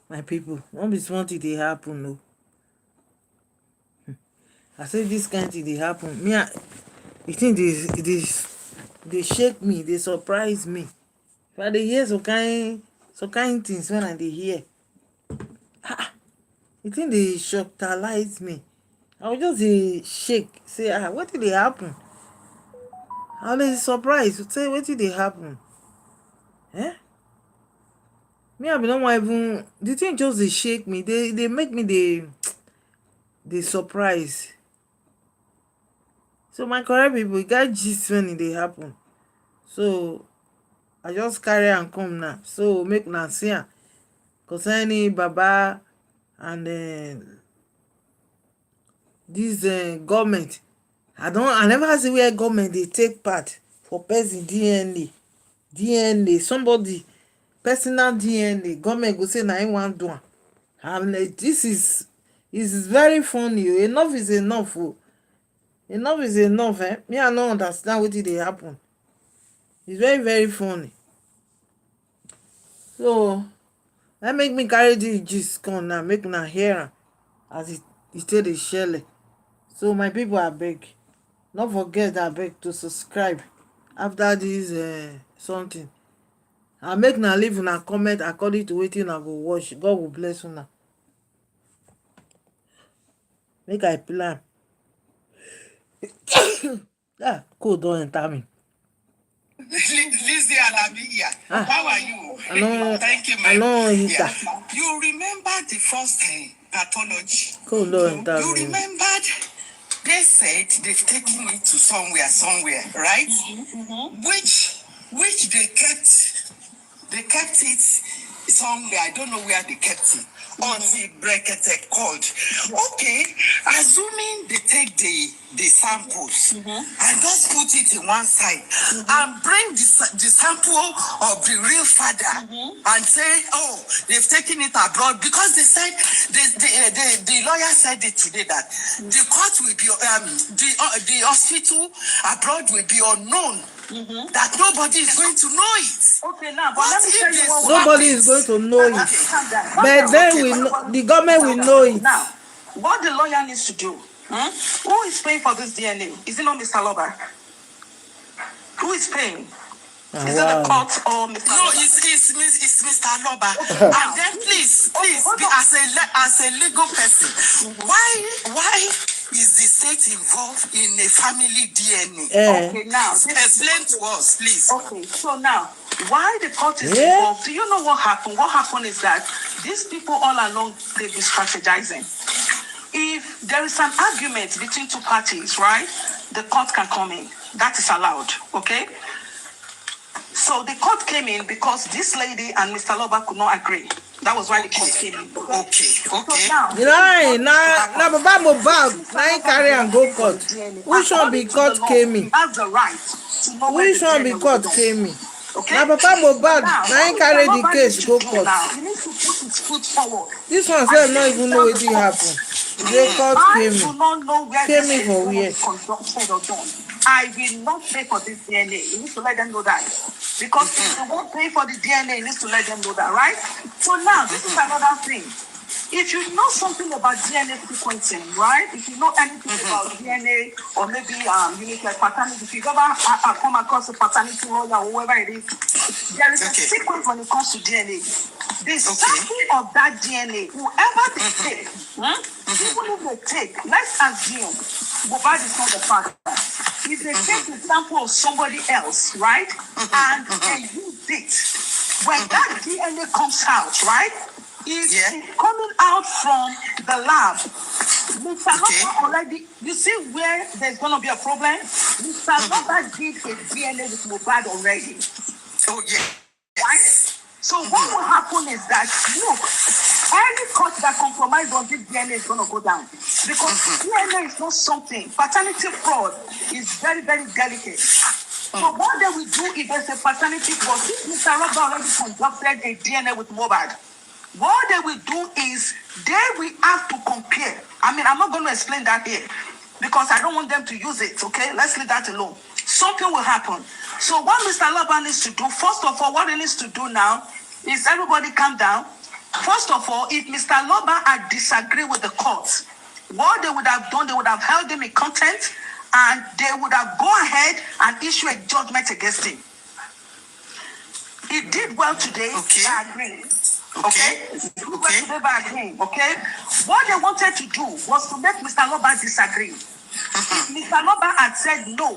My people, won't be small thing they happen, no. I say this kind thing they happen. Me, you think they shake me, they surprise me. If I dey hear some kind things when I dey hear, you think they shocktalize me. I will just dey shake, say, what did they happen? I always surprise, say, what did they happen? Eh? Me, I be not even, the thing just dey shake me. They make me they surprise. So my correct people, you got gist when it dey happen. So I just carry and come now. So make una see am concerning Baba and this government. I never see where government they take part for person DNA. Somebody personal DNA. Government go say na him wan do am. And this is very funny. Enough is enough. Enough is enough. Me, I no understand wetin dey happen. It's very, very funny. So that make me carry this gist come now, make una hear am as it take dey shele. So my people, abeg, no forget abeg to subscribe after this something, and make una leave una comment according to wetin una go watch. God will bless una. Make I plan. Cold don enter me. Lizzie Alabia, how are you? Thank you, my dear. You remember the first pathology? Cold don enter me. You remembered they said they've taken it to somewhere, right? Which they kept it somewhere. I don't know where they kept it. Until Brekete called. Okay, assuming they take the samples and just put it in one side and bring the sample of the real father and say, oh, they've taken it abroad, because they said the lawyer said it today that the court will be the hospital abroad will be unknown. That nobody is going to know it. Okay, now, but let me tell you what nobody is going to know it. But then the government will know it. Now, what the lawyer needs to do, who is paying for this DNA? Is it not Mr. Loba? Who is paying? Is it the court or Mr. No, Loba? it's Mr. Loba. Okay, and then please, as a legal person, why is the state involved in a family DNA? Okay, now explain to us, please. Okay, so now why the court is involved? Do you know what happened? What happened is that these people all along, they've been strategizing. If there is an argument between two parties, right, the court can come in. That is allowed. Okay. So the court came in because this lady and Mr. Loba could not agree. That was why the court came in. Okay. So now, Baba Mohbad, now carry and go court. Which one be court came in? Has the right to know which one be court came in? Okay. Now Papa Mohbad, now carry the case go court. He needs to put his foot forward. This one said not even know what happened. The court came in. I do not know where came in for where? Conducted or done. I will not pay for this DNA. You need to let them know that. Because if they won't pay for the DNA, you need to let them know that, right? So now, this is another thing. If you know something about DNA sequencing, right? If you know anything about DNA, or maybe you need like paternity, if you've ever come across a paternity lawyer or whoever it is, there is a sequence when it comes to DNA. The sample of that DNA, whoever they take, even if they take, let's assume Mohbad is not the father. If they take the sample of somebody else, right, and they use it, when that DNA comes out, right, it's coming out from the lab. Mr. Loba already, you see where there's going to be a problem? Mr. Loba did a DNA with Mohbad already. Oh, yeah. Right? So what will happen is that, look, any court that compromises on this DNA is going to go down. Because DNA is not something. Paternity fraud is very, very delicate. So what they will do if there's a paternity fraud, if Mr. Loba already conducted a DNA with Mohbad, what they will do is they will have to compare. I mean, I'm not going to explain that here because I don't want them to use it, okay? Let's leave that alone. Something will happen. So what Mr. Loba needs to do, first of all, what he needs to do now is everybody calm down. First of all, if Mr. Loba had disagreed with the court, what they would have done, they would have held him in contempt and they would have gone ahead and issue a judgment against him. He did well today by agreeing. Okay? He did well today by agreeing. Okay? What they wanted to do was to make Mr. Loba disagree. If Mr. Loba had said no,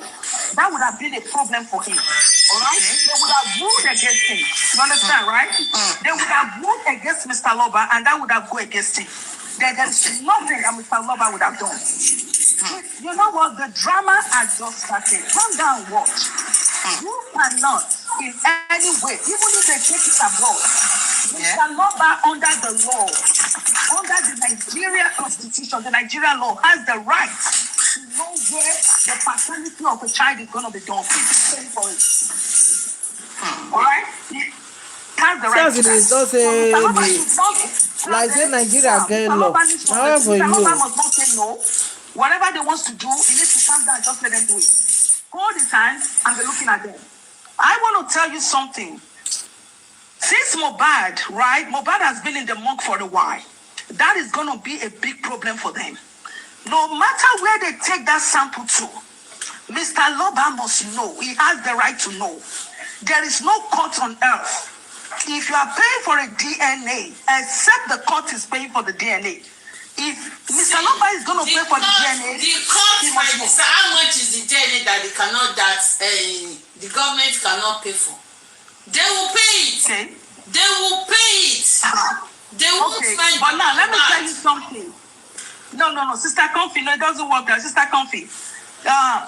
that would have been a problem for him. All right? They would have ruled against him. You understand, right? They would have ruled against Mr. Loba and that would have gone against him. There's nothing that Mr. Loba would have done. You know what? The drama has just started. Calm down, watch. You cannot, in any way, even if they take it abroad, Mr. Loba, under the law, under the Nigeria Constitution, the Nigerian law, has the right to know where the paternity of a child is going to be done. He's paying for it. All right? He has the right to that. Like say Nigeria get law. However, Mr. Loba must not say no. Whatever they want to do, he needs to stand down, just let them do it. Hold his hand and be looking at them. I want to tell you something. Since Mohbad, right, Mohbad has been in the monk for a while. That is going to be a big problem for them. No matter where they take that sample to, Mr. Loba must know. He has the right to know. There is no court on earth. If you are paying for a DNA, except the court is paying for the DNA, if Mr. Loba is going to pay for the DNA, the court might decide how much is the DNA that they cannot, the government cannot pay for. They will pay it. Okay. They will pay it. They won't find. But now let me tell you something. No, Sister Comfy, no, it doesn't work that. Sister Comfy.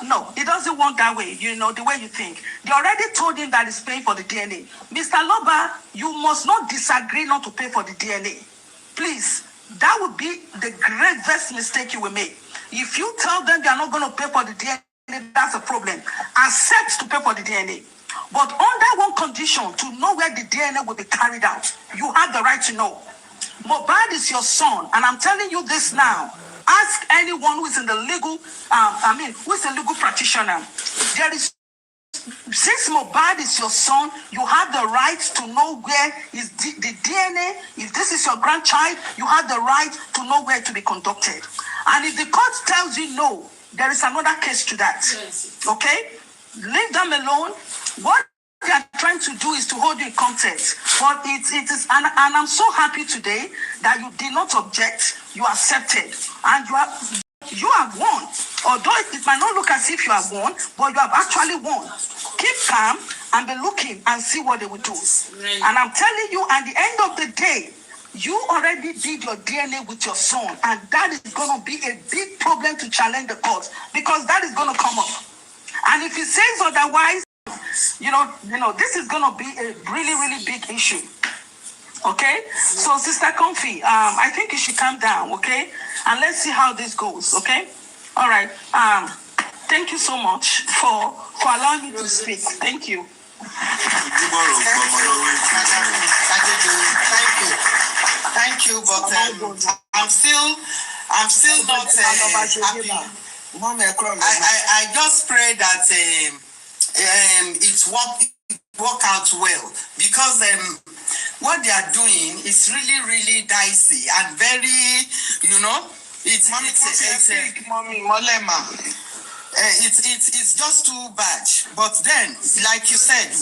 No, it doesn't work that way, you know, the way you think. They already told him that he's paying for the DNA. Mr. Loba, you must not disagree not to pay for the DNA. Please, that would be the gravest mistake you will make. If you tell them they are not going to pay for the DNA, that's a problem. Accept to pay for the DNA. But under one condition, to know where the DNA will be carried out, you have the right to know. Mohbad is your son, and I'm telling you this now. Ask anyone who is in the legal, who is a legal practitioner. There is, since Mohbad is your son, you have the right to know where is the DNA. If this is your grandchild, you have the right to know where to be conducted. And if the court tells you no, there is another case to that. Okay? Leave them alone. What they are trying to do is to hold you in context. But it is, and I'm so happy today that you did not object, you accepted, and you have won. Although it might not look as if you have won, but you have actually won. Keep calm and be looking and see what they will do. And I'm telling you, at the end of the day, you already did your DNA with your son, and that is going to be a big problem to challenge the court, because that is going to come up. And if he says otherwise, you know, this is going to be a really, really big issue. Okay? So, Sister Comfy, I think you should calm down, okay? And let's see how this goes, okay? All right. Thank you so much for allowing me to speak. Thank you. Thank you, but I'm still not happy. I just pray that it's work out well, because what they are doing is really, really dicey and very, it's just too bad. But then, like you said,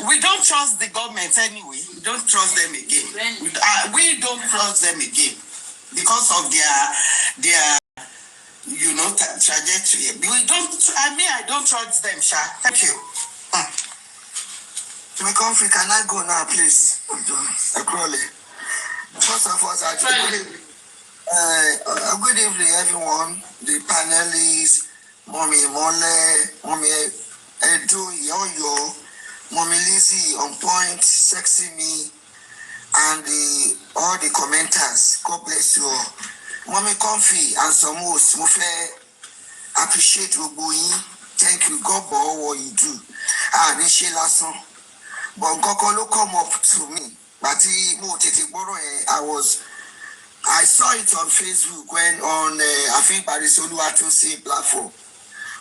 we don't trust the government anyway. We don't trust them again. We don't trust them again because of their trajectory. I don't trust them, Sha. Thank you. My country, can I go now, please? First of all, good evening, everyone. The panelists, Mommy Mole, Mommy Edu, Yo-Yo, Mommy Lizzie, On Point, Sexy Me, and all the commenters. God bless you all. Mommy Comfy and some most, appreciate you going. Thank you, God, for all what you do. But God come up to me. But I saw it on Facebook when on I think Barisolu Atusi platform.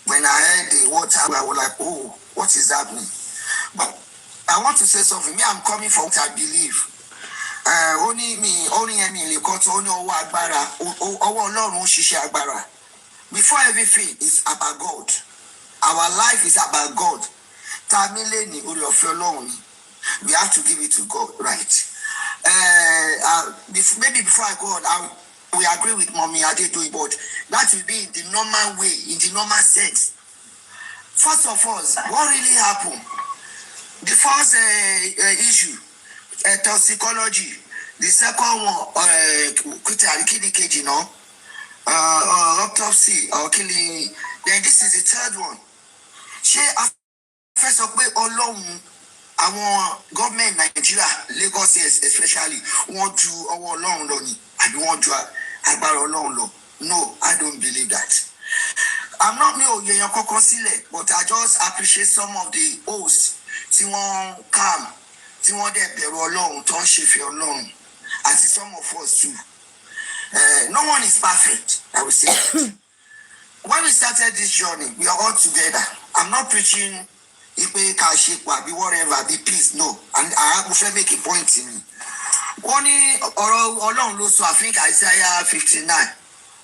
When I heard the water, I was like, oh, what is happening? But I want to say something. Me, I'm coming from what I believe. ó ní mi orin yẹn mi lè kọ́ tó ó ní ọwọ́ agbára ọwọ́ Ọlọ́run ṣiṣẹ́ agbára. Before everything is about God, our life is about God. Tamile ni orí ọ̀fẹ́ Ọlọ́run ni. We have to give it to God, right? Maybe before I go on, we agree with Mommy Adedoyi, but that will be in the normal way, in the normal sense. First of all, what really happened? The first issue, toxicology. The second one, autopsy or killing. Then this is the third one. First of all, Ọlọ́run àwọn government Nigeria, Lagos especially, want to ọwọ́ Ọlọ́run lọ ni àbí wọ́n ju agbára Ọlọ́run lọ. No, I don't believe that. I'm not new yẹn kankan sílẹ̀, but I just appreciate some of the hosts tí wọ́n calm, tí wọ́n dẹ̀ bẹ̀rù Ọlọ́run, tó ń ṣe fẹ́ Ọlọ́run, àti some of us too. No one is perfect, I will say that. When we started this journey, we are all together. I'm not preaching ipe kashikwa be whatever be peace, no. And I have to make a point in it. Only Ọlọ́run ló sọ, I think Isaiah 59.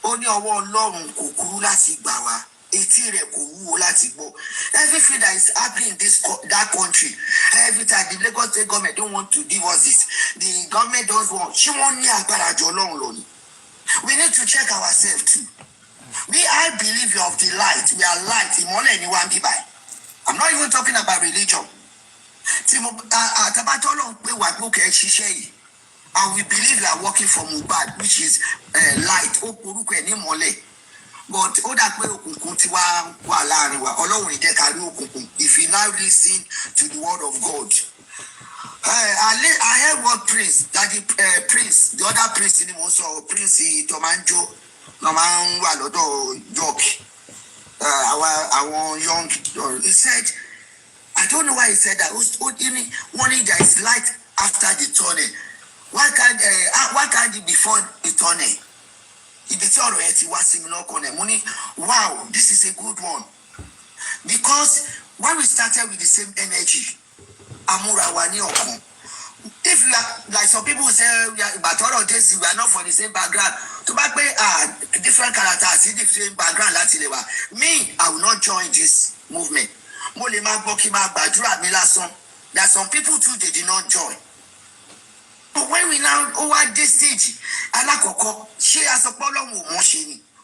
Only ọwọ́ Ọlọ́run kò kúrú láti gbà wá, etí rẹ̀ kò wúwo láti gbọ́. Everything that is happening in that country, every time the Lagos state government don't want to give us this, the government does want. She won't ní agbára jù Ọlọ́run lọ ni. We need to check ourselves too. We are believers of the light. We are light. Ìmọ́lẹ̀ ni wá ń bí báyìí. I'm not even talking about religion. And we believe we are working for Mohbad, which is light. But if you now listen to the word of God, I heard what prince, that the prince, the other prince in the Prince Tomanjo, our young, he said, I don't know why he said that. Only there is light after the tunnel. Why can't it before the tunnel? Wow, this is a good one. Because when we started with the same energy, if we are, like some people say, but all of this, we are not from the same background. To back different characters, different background. Me, I will not join this movement. There are some people too, they did not join. But when we now over this stage, she has a problem with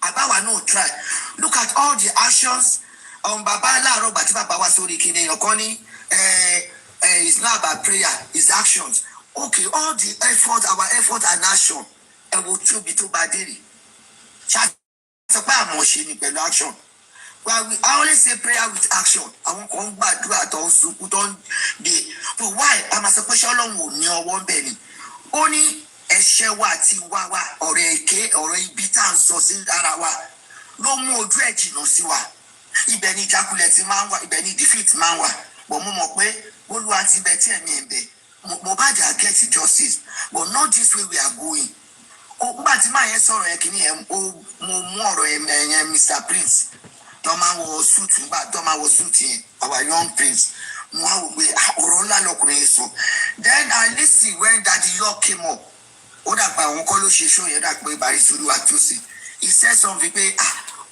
Abawa no try. Look at all the actions on Babala Robert Baba Sori Kine Yokoni. It's not about prayer, it's actions. Okay, all the effort, our effort and action, and will to be too bad. Action. Well, I only say prayer with action. I won't come back to it also put on the. But why? I'm a special long one belly. Only a shewati wawa or a K or a bitan sauce arawa. No more dredging no siwa. Ibeni jaculeti manwa, ibeni defeat manwa. But Momo Oluwati Betty and Yembe. Mohbad gets justice. But not this way we are going. Oh, but my sorry, Mr. Prince. Thomas was shooting, but Thomas was shooting our young prince. Then I listen when Daddy York came up. He said something,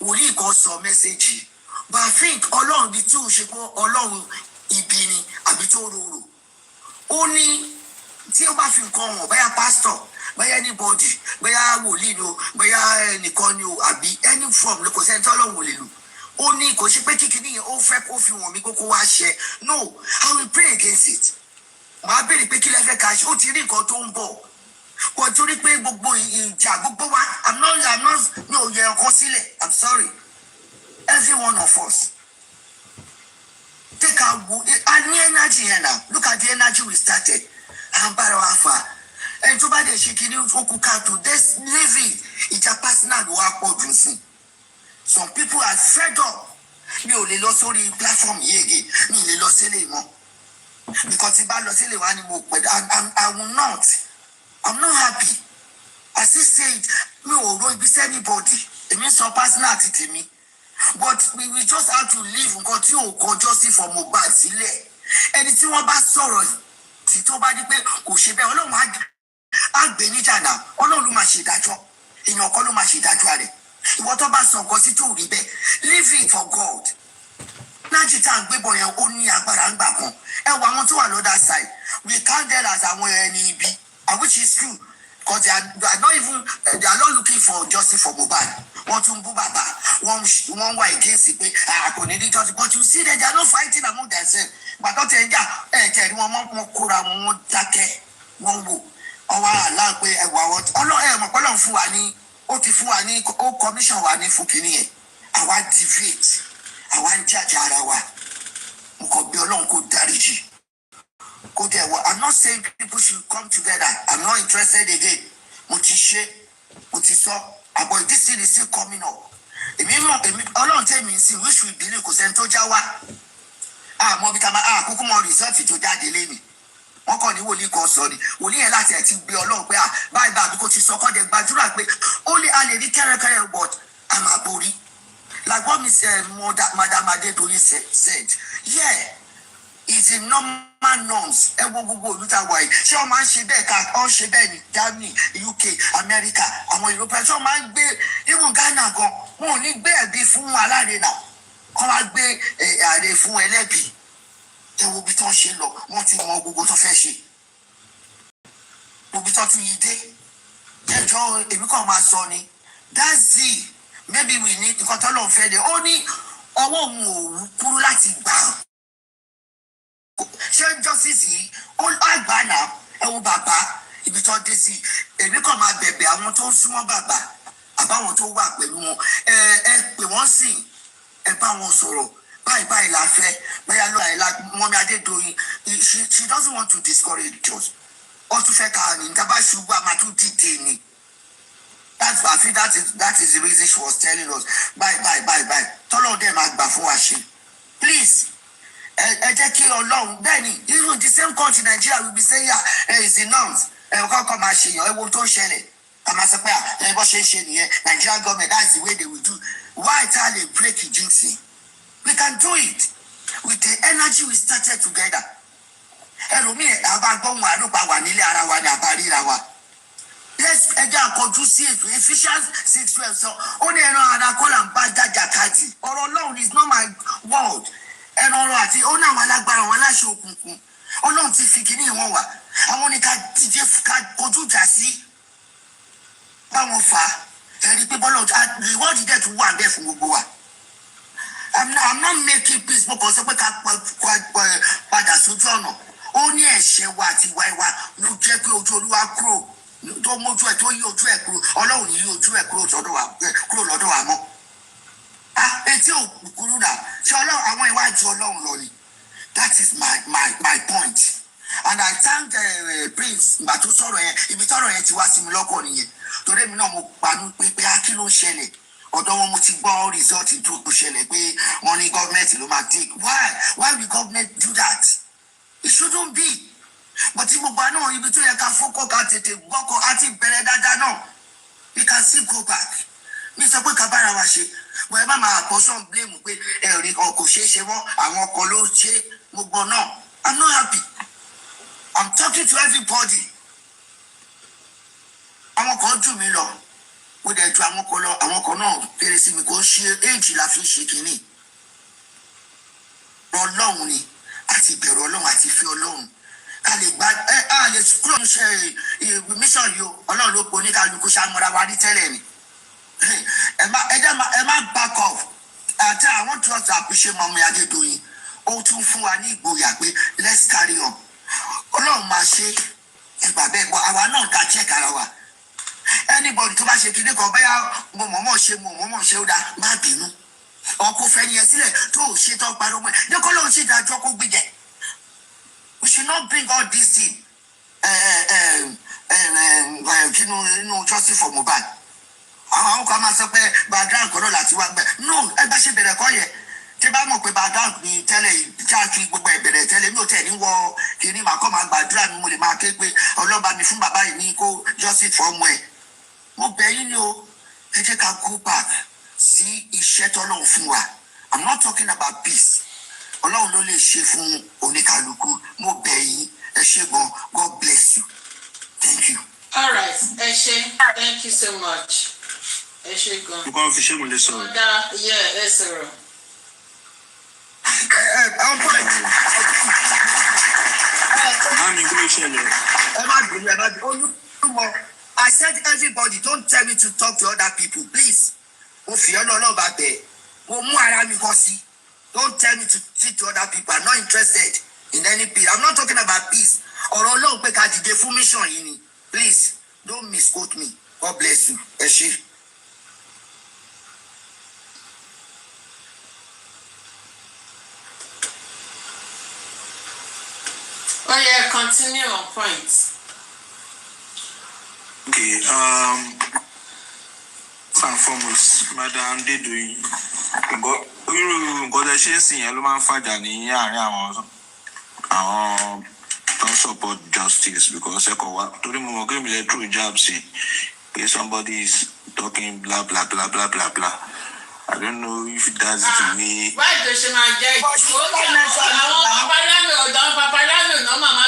will he got some message? But I think along the two should go along Ibini, Abitororo. Only till Baffin come by a pastor, by anybody, by a Wolino, by a Niconio, any form, the Cosentolo Wolino. Only because you pay kicking all fap off you want me go share. No, I will pray against it. My baby picking like a cash, what you didn't go to ball. What you pay book boy in Jabuba? I'm not, no, you're concealing. I'm sorry. Every one of us. Take our energy here now. Look at the energy we started. And Barawafa. And to buy the shaking Okuka to this living. It's a personal work for some people are fed up. Me only lost on the platform here. Me lost anymore. Because if I lost anymore, but I will not. I'm not happy. I still say it. Me will not be anybody. It means some personality to me. But we just have to live and continue to justice for Mohbad. And it's one bad sorrow. Si to ba di pe kò ṣe bẹ́ẹ̀ Ọlọ́run àgbẹ̀ níjà náà ọlọ́run ló máa ṣe ìdájọ́ èèyàn kan ló máa ṣe ìdájọ́ rẹ̀ ìwọ tó bá sọ nǹkan sí tó rí bẹ́ẹ̀ leave it for God nájì tá à ń gbébọn yẹn ó ní agbára ń gbà kan ẹ wọ àwọn tó wà lọ́dà side we count them as àwọn ẹni ibi which is true because they are not even they are not looking for justice for Mohbad wọ́n tún bú bàbá wọ́n wà against pé kò ní ní justice but you see that they are not fighting among themselves gbàtọ́ tẹ̀ ń jà kẹ̀rí wọn kóra wọn dákẹ́ wọ́n wò ọwọ́ àlá pé ẹ̀wọ̀ àwọn ẹ̀mọ̀pọ̀lọ́ fún wa ní ó ti fún wa ní ó commission wa ní fún kìíní yẹn àwa deviate àwa ń jàjà ara wa mo kàn bí ọlọ́run kò dáríjì kò dẹ̀ wọ I'm not saying people should come together I'm not interested again mo ti ṣe mo ti sọ but this thing is still coming up èmi ọlọ́run tẹ̀mí sí which we believe kò sẹ́ni tó já wa àmọ́ bí ká máa kúkú mọ rìsọ́ọ̀tì tó jáde lẹ́nu wọ́n kàn ní wòlíì kan sọ ni wòlíì yẹn láti ẹ̀ ti gbé ọlọ́run pé báyìí bá àbí kò ti sọ kọ́ de gbàdúrà pé ó lè a lè rí kẹ́rẹ́kẹ́rẹ́ but a máa borí like what Miss Madam Adedoyin said yeah it's a normal norms ẹ wo gbogbo olùtàwọ̀ yìí ṣé wọ́n máa ń ṣe bẹ́ẹ̀ ká ọ́n ṣe bẹ́ẹ̀ ní Germany UK America àwọn European ṣé wọ́n máa ń gbé even Ghana gan wọn ò ní gbé ẹ̀bí fún alárinà kọ́ wá gbé ààrẹ fún ẹlẹ́bí ẹ wo bí tán ṣe lọ wọ́n ti mọ gbogbo tó fẹ́ ṣe gbogbo tó tún yí dé ẹjọ́ èmi kàn máa sọ ni that's it maybe we need nǹkan tó lọ́n fẹ́ de ó ní ọwọ́ òun ò kúrú láti gbà ṣé justice yìí ó àgbà náà ẹ wo bàbá ibi tó dé sí èmi kàn máa bẹ̀bẹ̀ àwọn tó ń súnmọ́ bàbá àbáwọn tó wà pẹ̀lú wọn ẹ pè wọ́n sìn ẹ bá wọn sọ̀rọ̀ báyìí la fẹ́ báyà lọ àìlá Mọ́mí Adédoyin she doesn't want to discourage us ó tún fẹ́ ká ní níta bá ṣubú àmà tún dìde ni I think that is the reason she was telling us bye tọ́lọ́ dẹ̀ máa gbà fún wa ṣe please ẹ jẹ́ kí Ọlọ́run bẹ́ẹ̀ ni even the same country Nigeria will be saying is the norms kọ́kọ́ máa ṣèyàn ẹ wo tó ń ṣẹlẹ̀ àmà sọ pé bó ṣe ń ṣe nìyẹn Nigerian government that's the way they will do why tell they break it jinxing. We can do it with the energy we started together. Ẹlòmíì àbágbọ́n wa ló pa wà nílé ara wa ní àbáríra wa. Let's ẹjẹ́ àkọjú sí ètò Ephesians 6:12 sọ ó ní ẹran ara kọ́là ń bá jájà káàdì. Ọ̀rọ̀ Ọlọ́run is not my word. Ẹran ọ̀rọ̀ àti ó ní àwọn alágbára wọn aláṣẹ òkùnkùn. Ọlọ́run ti fi kíní wọn wà. Àwọn ni ká díje ká kojú ìjà sí. Báwọn fà á. Ẹ̀rí pé bọ́lá reward dẹ̀ tún wà bẹ́ẹ̀ fún gbogbo wa. I'm not making peace because sọ pé ká padà sójú ọ̀nà ó ní ẹ̀ṣẹ̀ wa àti ìwà wa ló jẹ́ pé ojú Olúwa kúrò tó mójú ẹ̀ tó yí ojú ẹ̀ kúrò Ọlọ́run yí ojú ẹ̀ kúrò lọ́dọ̀ wa mọ́ etí òkúrú náà ṣe Ọlọ́run àwọn ìwájú Ọlọ́run lọ ni that is my point and I thank Prince ìgbà tó sọ̀rọ̀ yẹn ibi tọ́rọ̀ yẹn ti wá sí mi lọ́kọ̀ nìyẹn torí èmi náà mo panú pé kí ló ń ṣẹlẹ̀ ọ̀dọ̀ wọn mo ti gbọ́ result tó ṣẹlẹ̀ pé wọ́n ní gọ́ọ̀mẹ̀ntì ló máa take why will government do that it shouldn't be but tí gbogbo àná ibi tó yẹ ká fọ́kọ̀ ká tètè gbọ́kọ̀ àti bẹ̀rẹ̀ dáadáa náà we can still go back mi sọ pé ká bára wa ṣe bọ̀ ẹ má máa portion blame pé ẹ̀rí kan kò ṣeé ṣe wọ́n àwọn ọkọ̀ ló ṣe gbogbo náà I'm not happy I'm talking to everybody àwọn kan jù mí lọ ó dẹ̀ ju àwọn kan náà kéré sí mi kò ṣe éèjì la fi ṣe kínní Ọlọ́run ni àti ìbẹ̀rù Ọlọ́run àti ìfẹ́ Ọlọ́run ká lè gba a lè kúrò ṣe mission yìí o Ọlọ́run ló po ní kálukú ṣàmúra wa rí tẹ́lẹ̀ ni ẹ má back off àti I want us to appreciate Mọ́mí Adédoyin ó tún fún wa ní ìgboyà pé let's carry on Ọlọ́run máa ṣe ẹgbà bẹ́ẹ̀ bọ́ àwa náà ká check ara wa anybody tó bá ṣe kíní kan bẹ́yà mo mọ̀mọ́ ṣe ó dáa má bínú ọkọ̀ fẹ́ ni ẹ sílẹ̀ tó ò ṣe tó parọ́ mọ́ ẹ ní kọ́ lóun ṣe ìdájọ́ kó gbìjẹ́ we should not bring all this thing inú justice for Mohbad àwọn kan máa sọ pé background kan náà láti wá gbẹ no ẹ bá ṣe bẹ̀rẹ̀ kọ́ yẹ tí bá mọ̀ pé background ni tẹ́lẹ̀ jáàkì gbogbo ẹ̀bẹ̀rẹ̀ tẹ́lẹ̀ mi ò tẹ̀ ní wọ kíní màá kọ́ máa gbàdúrà mi mo lè máa ké pé ọlọ́ba mi fún bàbá yìí ní kó justice for ọmọ ẹ̀ mo bẹ̀ yín ni o ẹ jẹ́ ká go back sí iṣẹ́ tọ́lọ́run fún wa I'm not talking about peace Ọlọ́run ló lè ṣe fún oníkálukú mo bẹ̀ yín ẹ ṣé gan God bless you thank you. All right, Eshe, thank you so much. Eshe, go. You can't fish with this one. Yeah, yes, sir. I said everybody, don't tell me to talk to other people, please. Don't tell me to sit to other people. I'm not interested in any peace. I'm not talking about peace. Please, don't misquote me. God bless you. Eshi. Oh yeah, continue on point. Okay, first and foremost, Madam Dedoyin, nǹkan tẹ́ ṣe ń sìn yẹn ló máa ń fàjà ní àárín àwọn don't support justice because torí mo mọ̀ pé mi lè through jab sí pé somebody is talking blah blah blah blah blah blah. I don't know if that's it to me. Why does she my judge? Papalano, no mama.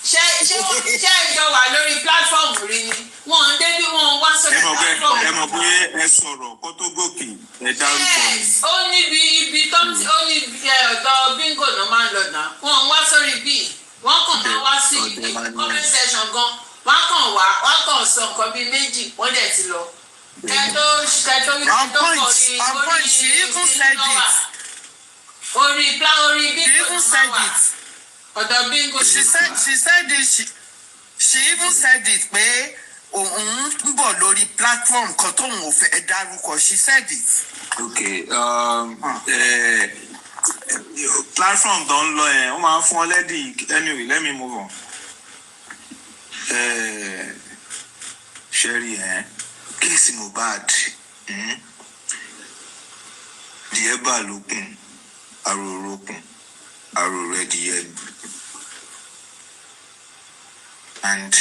Ṣé ìjọ wà lórí platform rí ni? Wọ́n débi wọ́n wá sórí platform. Ẹ mọ̀ pé ẹ sọ̀rọ̀ kó tó gòkè ẹ dárúkọ mi. Ó níbi tó ó ní ọ̀dọ̀ bingo náà máa ń lọ náà. Wọ́n wá sórí bí wọ́n kàn máa wá sí comment section gan. Wọ́n kàn sọ nǹkan bíi méjì wọ́n dẹ̀ ti lọ. Orí bingo náà wà. Bingo she said it. She even said it pé òun ń bọ̀ lórí platform kan tóun ò fẹ́ dárúkọ. She said it. Okay, platform tó ń lọ yẹn ó máa ń fún ọ lẹ́dí. Anyway, let me move on. Sherry, kéèsì Mohbad díẹ̀ bá lókun àròrókun àròrò ẹ̀dìyẹ ni. And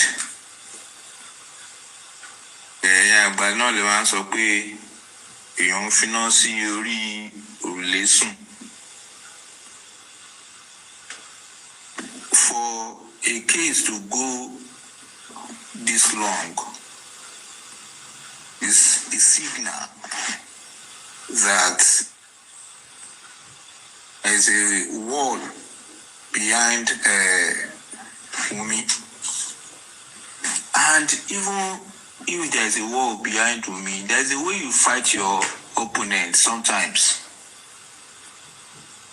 àgbà náà lè máa ń sọ pé èèyàn ń finá sí orí òrùlé sùn. For a case to go this long is a signal that there is a wall behind Wummi. And even if there is a wall behind Wummi, there is a way you fight your opponent sometimes.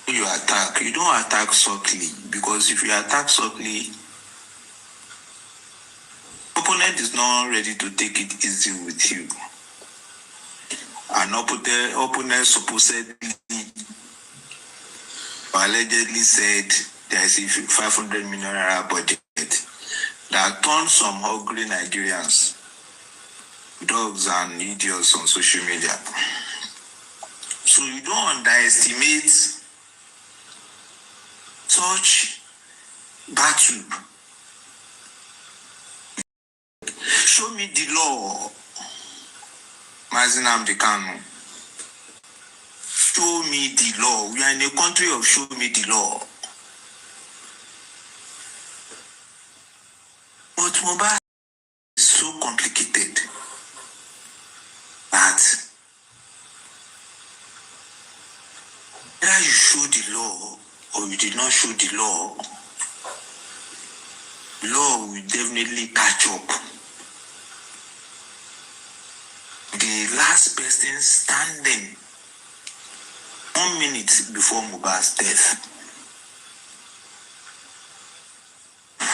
When you attack, you don't attack subtly, because if you attack subtly, opponent is not ready to take it easy with you. An opponent supposedly allegedly said there is a 500 million naira budget that turned some hungry Nigerians, dogs and idiots on social media. So you don't underestimate such battle. Show me the law, Mazinam Dekano. Show me the law. We are in a country of show me the law. But Mohbad is so complicated that whether you show the law or you did not show the law, law will definitely catch up. The last person standing 1 minute before Mohbad's death.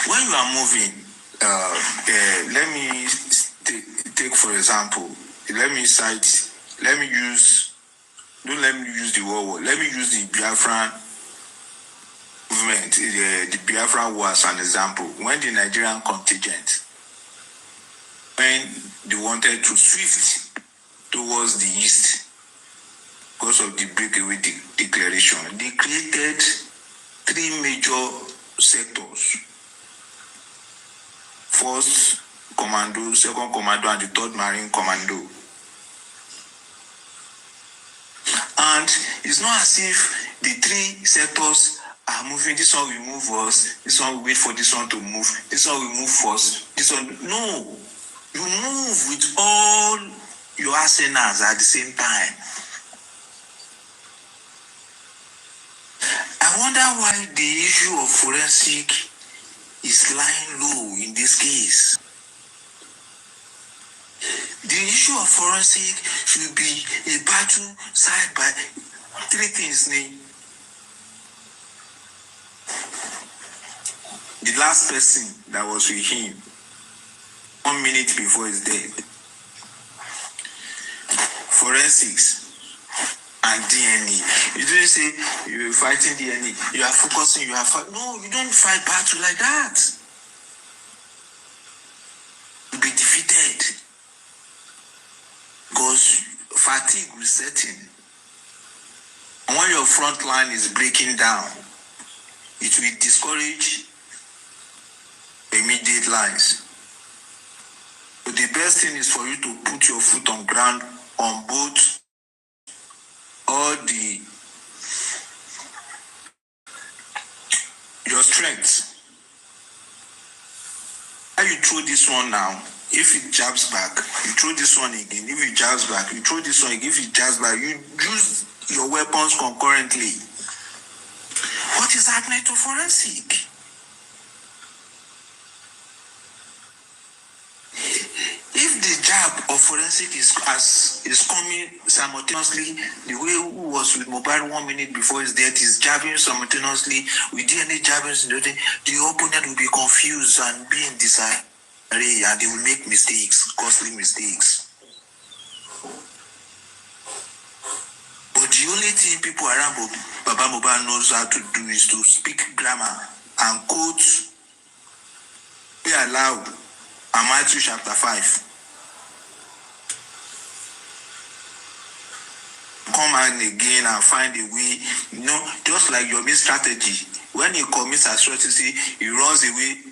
When you are moving, let me take for example, don't let me use the word, let me use the Biafran movement, the Biafran war as an example. When the Nigerian contingent, when they wanted to swift towards the east because of the breakaway declaration, they created 3 major sectors. First Commando, Second Commando, and the Third Marine Commando. And it's not as if the 3 sectors are moving. This one will move us. This one will wait for this one to move. This one will move first. This one, no. You move with all your arsenals at the same time. I wonder why the issue of forensic is lying low in this case. The issue of forensic should be a battle side by three things. The last person that was with him 1 minute before his death, forensics and DNA. You don't say you're fighting DNA, you are focusing, no, you don't fight battle like that. You'll be defeated because fatigue will set in. And when your front line is breaking down, it will discourage immediate lines. But the best thing is for you to put your foot on ground on both all your strengths. How you throw this one now, if it jabs back, you throw this one again. If it jabs back, you throw this one again. If it jabs back, you use your weapons concurrently. What is happening to forensic? If the jab of forensic is coming simultaneously, the way who was with Mohbad 1 minute before his death is jabbing simultaneously with DNA jabbing, the opponent will be confused and be in disarray, and they will make mistakes, costly mistakes. But the only thing people around Baba Mohbad knows how to do is to speak grammar and quote, be allowed, Matthew chapter 5. Come out again and find a way, just like your main strategy. When he commits atrocity, he runs away.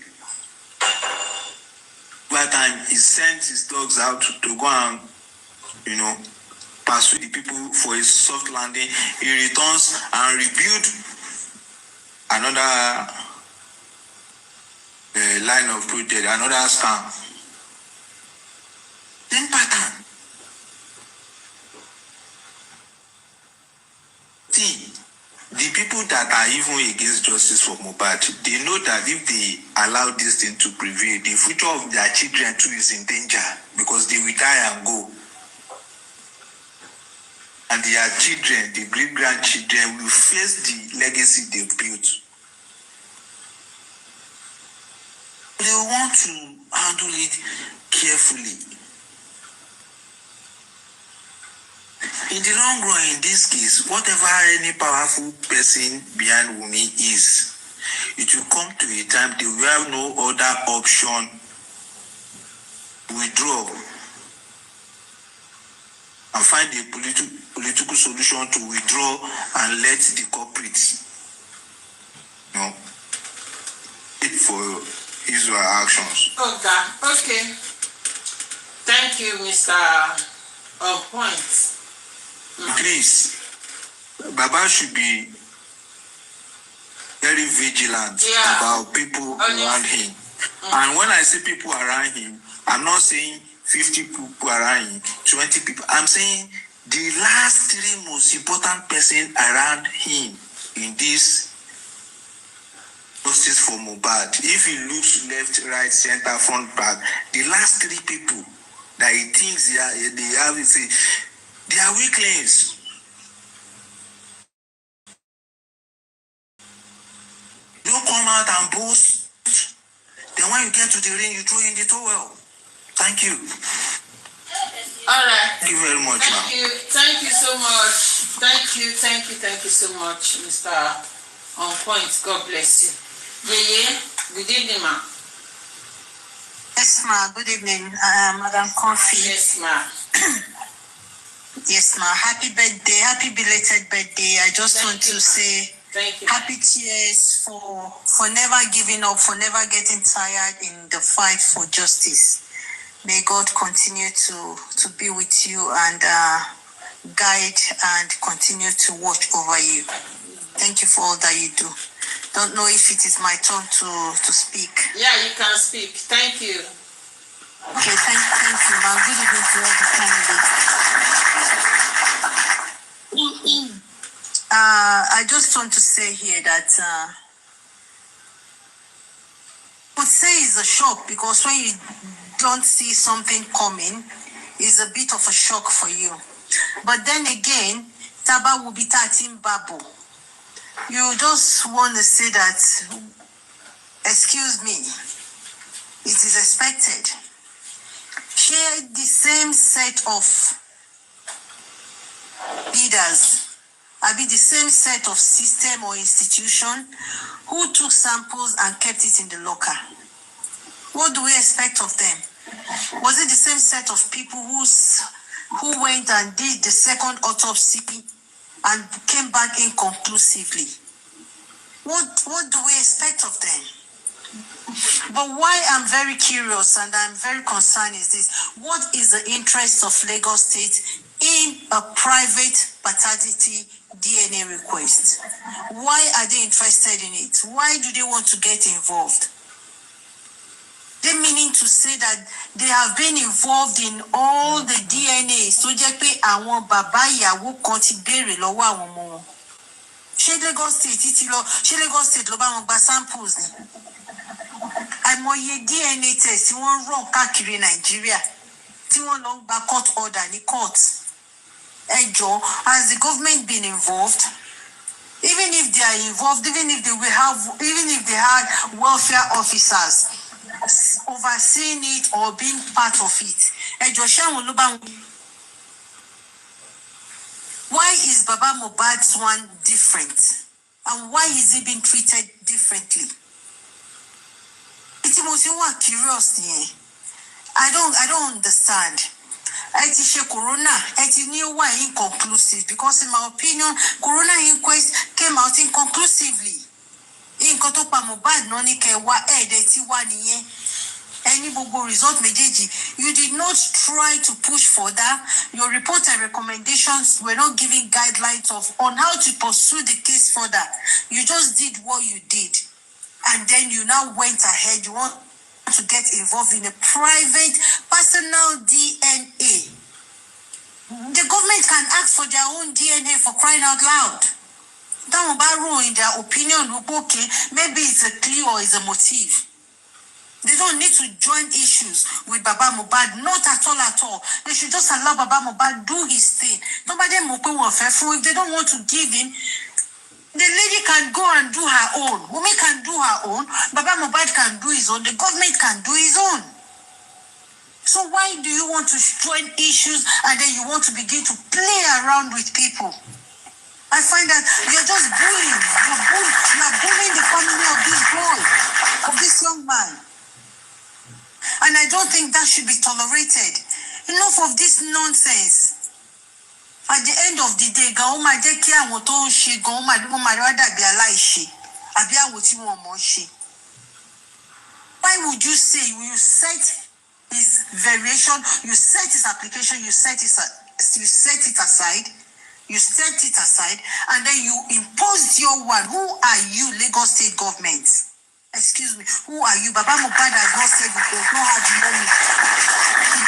By the time he sends his dogs out to go and, pursue the people for a soft landing, he returns and rebuild another line of protest, another scam. Same pattern. See, the people that are even against justice for Mohbad, they know that if they allow this thing to prevail, the future of their children too is in danger because they will die and go. And their children, the great-grandchildren, will face the legacy they built. They want to handle it carefully. In the long run, in this case, whatever any powerful person behind Wummi is, it will come to a time they will have no other option. Withdraw and find a political solution to withdraw and let the culprits wait for Israel actions. Okay. Thank you, Mr. Point. Please, Baba should be very vigilant about people around him. And when I say people around him, I'm not saying 50 people around him, 20 people. I'm saying the last 3 most important person around him in this justice for Mohbad. If he looks left, right, center, front, back, the last 3 people that he thinks they are weaklings. Don't come out and boast. Then when you get to the ring, you throw in the towel. Thank you. All right. Thank you very much, Thank you so much. Thank you so much, Mr. On Point. God bless you. Yeah. Good evening, ma. Yes, ma. Good evening, Madam Coffee. Yes, ma. Yes, ma. Happy birthday. Happy belated birthday. I just want to say happy cheers for never giving up, for never getting tired in the fight for justice. May God continue to be with you and guide and continue to watch over you. Thank you for all that you do. Don't know if it is my turn to speak. Yeah, you can speak. Thank you. Okay, thank you, ma'am. Good evening to all the candidates. I just want to say here that I would say it's a shock, because when you don't see something coming, it's a bit of a shock for you. But then again, Taba will be tatin babu. You just want to say that, excuse me, it is expected. Share the same set of leaders, be the same set of system or institution who took samples and kept it in the locker. What do we expect of them? Was it the same set of people who went and did the second autopsy and came back inconclusively? What do we expect of them? But why I'm very curious and I'm very concerned is this: what is the interest of Lagos State in a private paternity DNA request? Why are they interested in it? Why do they want to get involved? They meaning to say that they have been involved in all the DNA. So jẹ́ pé àwọn bàbá ìyàwó kan ti béèrè lọ́wọ́ àwọn ọmọ wọn. Ṣé Lagos State ló bá wọn gba samples ni? Àìmọye DNA test tí wọ́n run káàkiri Nàìjíríà tí wọ́n lọ gba court order ní court. Ẹ jọ̀ọ́, has the government been involved? Even if they are involved, even if they had welfare officers overseeing it or being part of it, ẹ jọ̀ọ́, ṣé àwọn ló bá wọn? Why is Baba Mohbad's one different? And why is he being treated differently? It's most curious. I don't understand. Corona, inconclusive, because in my opinion, Corona inquest came out inconclusively. In Kotopa Mohbad, noni ke wa ti wa niyen. Any bobo result mejeji. You did not try to push further. Your report and recommendations were not giving guidelines on how to pursue the case further. You just did what you did. And then you now went ahead. You want to get involved in a private, personal DNA. The government can ask for their own DNA for crying out loud. In their opinion, okay, maybe it's a clue or it's a motive. They don't need to join issues with Baba Mohbad, not at all. They should just allow Baba Mohbad do his thing. Nobody if they don't want to give him, the lady can go and do her own. Wummi can do her own. Baba Mohbad can do his own. The government can do his own. So why do you want to join issues and then you want to begin to play around with people? I find that you're just bullying. You're bullying the family of this boy, of this young man. And I don't think that should be tolerated. Enough of this nonsense. At the end of the day, why would you say you set his variation, you set his application, you set it aside, and then you impose your one? Who are you, Lagos State government? Excuse me, who are you? Baba Mohbad has not said he does not have money.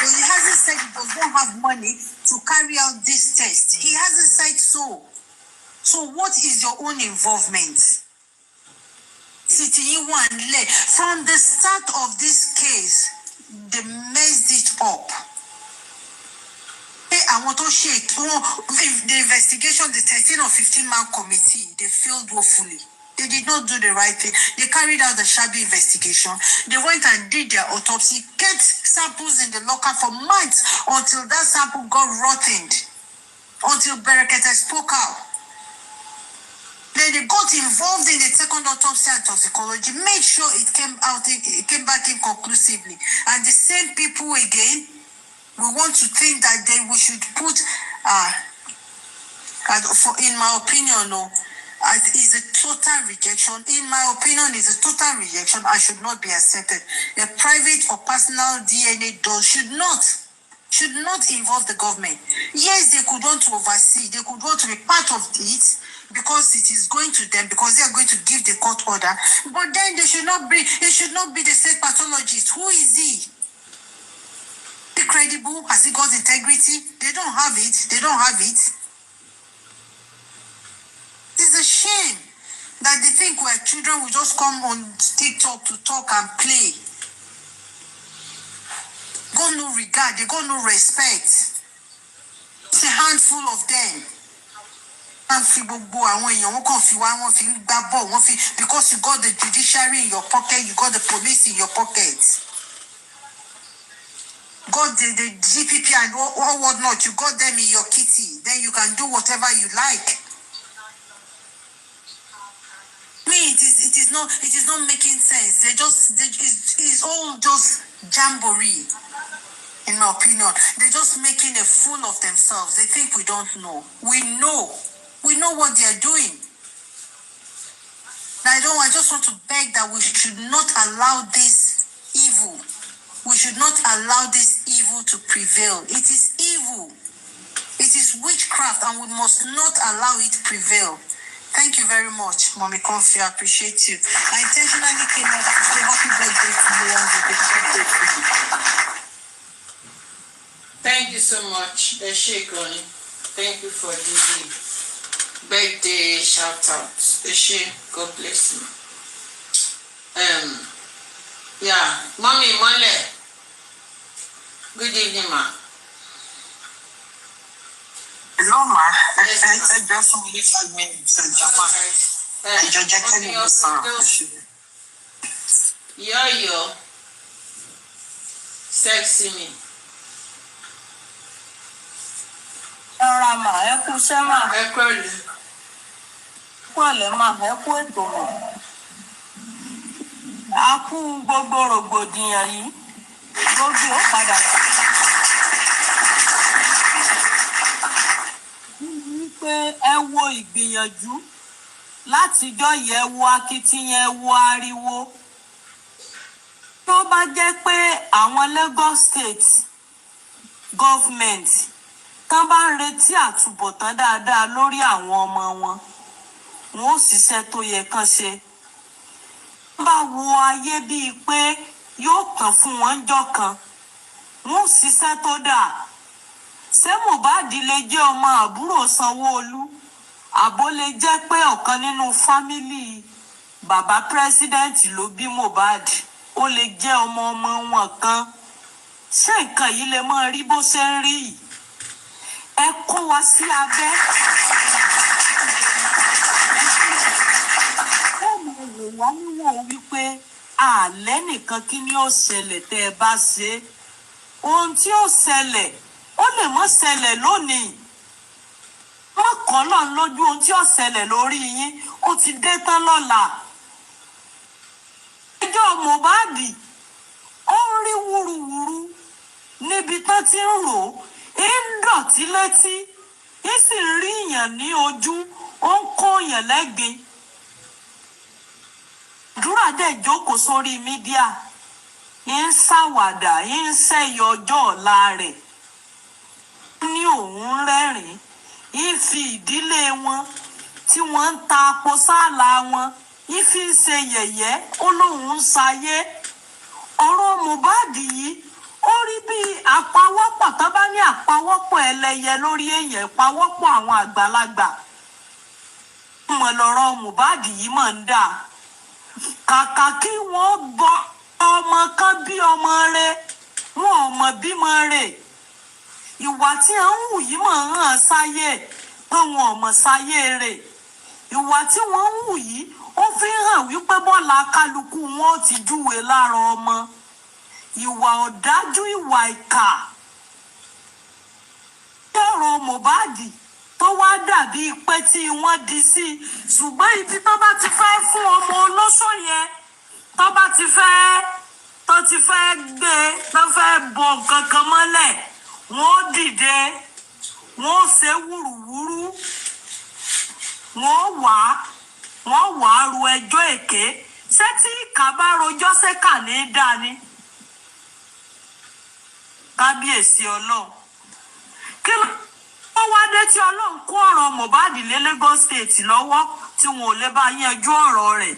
He hasn't said he does not have money to carry out this test. He hasn't said so. So what is your own involvement? From the start of this case, they messed it up. I want to shake. The investigation, the 13 or 15-man committee, they failed woefully. They did not do the right thing. They carried out the shabby investigation. They went and did their autopsy, kept samples in the locker for months until that sample got rotted, until Berekete spoke out. Then they got involved in the second autopsy and toxicology, made sure it came back inconclusively. And the same people again, we want to think that we should put, in my opinion, is a total rejection. In my opinion, is a total rejection. I should not be accepted. A private or personal DNA should not involve the government. Yes, they could want to oversee. They could want to be part of it. because it is going to them, because they are going to give the court order. But then it should not be the state pathologist. Who is he? Is he credible? Has he got integrity? They don't have it. It's a shame that they think we're children, we just come on TikTok to talk and play. Got no regard, they got no respect. It's a handful of them. Because you got the judiciary in your pocket, you got the police in your pocket. Got the GPP and all whatnot, you got them in your kitty. Then you can do whatever you like. It is not making sense. It's all just jamboree, in my opinion. They're just making a fool of themselves. They think we don't know. We know what they are doing. I just want to beg that we should not allow this evil. We should not allow this evil to prevail. It is evil. It is witchcraft, and we must not allow it to prevail. Thank you very much, Mommy Comfy. I appreciate you. I intentionally came out to say happy birthday to you on the birthday. Thank you so much, Eshegoni. Thank you for the birthday shout out. Eshe, God bless you. Yeah, Mommy Mole. Good evening, ma. Hello, ma. Yes, Just only 5 minutes. Yo, sexy me. Rama, ẹ kú iṣẹ́ mà. Ẹ kúrọ̀lẹ́. Kúrọ̀lẹ́ mà, ẹ kú ètò mọ̀. A kú gbogbo rògbòdìyàn yìí. Gbogbo ó padà sí. Wípé ẹ wo ìgbìyànjú látijọ́ yẹ wo akitiyan ẹ wo ariwo. Tó bá jẹ́ pé àwọn Lagos State government tán bá ń retí àtúbọ̀tán dáadáa lórí àwọn ọmọ wọn ó ṣiṣẹ́ tó yẹ kán ṣe. Wọ́n bá wo ayé bíi pé yóò kàn fún wọn ńjọ́ kan wọ́n ṣiṣẹ́ tó dáa. Ṣé Mohbad lè jẹ́ ọmọ àbúrò Sanwó-Olú àbó lè jẹ́ pé ọ̀kan nínú fámílì bàbá pírẹ́sídẹ́ǹtì ló bí Mohbad ó lè jẹ́ ọmọ wọn kan. Ṣé nǹkan yìí lè máa rí bó ṣe ń rí yìí? Ẹ kó wa sí abẹ́. Ó mọ̀ wò wá níwọ̀n wípé àlẹ́ nìkan kí ni ó ṣẹlẹ̀ tẹ́ ẹ bá ṣe. Ohun tí ó ṣẹlẹ̀ ó lè má ṣẹlẹ̀ lónìí. Má kàn lọ́n lójú ohun tí ó ṣẹlẹ̀ lórí yín ó ti dé tán lọ́la. Ẹjọ́ Mohbad ó ń rí wúruwúru níbi tán ti ń rò ó. ń dọ̀tí létí ń sì rí èèyàn ní ojú ó ń kó èèyàn lẹ́gbẹ̀ẹ́. Àdúrà dẹ̀ jókòó sórí mídíà ń ṣàwàdà ń ṣẹ̀yọ ọjọ́ ọ̀la rẹ̀ ní òun rẹ́rìn-ín ń fi ìdílé wọn tí wọ́n ń ta àpò sáàlà wọn ń fi ń ṣe yẹ̀yẹ́ ó lóun ń ṣayé. Ọ̀rọ̀ Mohbad yìí ó rí bí àpawọ́pọ̀ tó bá ní àpawọ́pọ̀ ẹlẹ́yẹ lórí èèyàn ìpawọ́pọ̀ àwọn àgbàlagbà. Mọ̀ lọ́rọ̀ Mohbad yìí mọ̀ ń dà. Kàkà kí wọ́n bọ ọmọ kan bí ọmọ rẹ̀ wọn ò mọ̀ bímọ rẹ̀. Ìwà tí à ń hù yìí mọ̀ ń hàn sáyé pé wọn ò mọ̀ sáyé rẹ̀. Ìwà tí wọ́n ń hù yìí ó fi hàn wípé bọ́lá kálukú wọn ò ti júwe lára ọmọ. Ìwà ọ̀dájú ìwà ìkà. Ọ̀rọ̀ Mohbad tó wá dàbí pé tí wọ́n di sí ṣùgbọ́n ibi tó bá ti fẹ́ fún ọmọ olóṣó yẹn tó bá ti fẹ́ gbé tó fẹ́ bọ nǹkan kan mọ́lẹ̀ wọ́n dìde wọ́n ṣe wúruwúru wọ́n wá ru ẹjọ́ èké. Ṣé tí ìkà bá rojọ́ ṣékà ní í dá ni? Kábíyèsí Ọlọ́run kí ló wá dé tí Ọlọ́run kó ọ̀rọ̀ Mohbad lé Lagos State lọ́wọ́ tí wọn ò lè bá yanjú ọ̀rọ̀ rẹ̀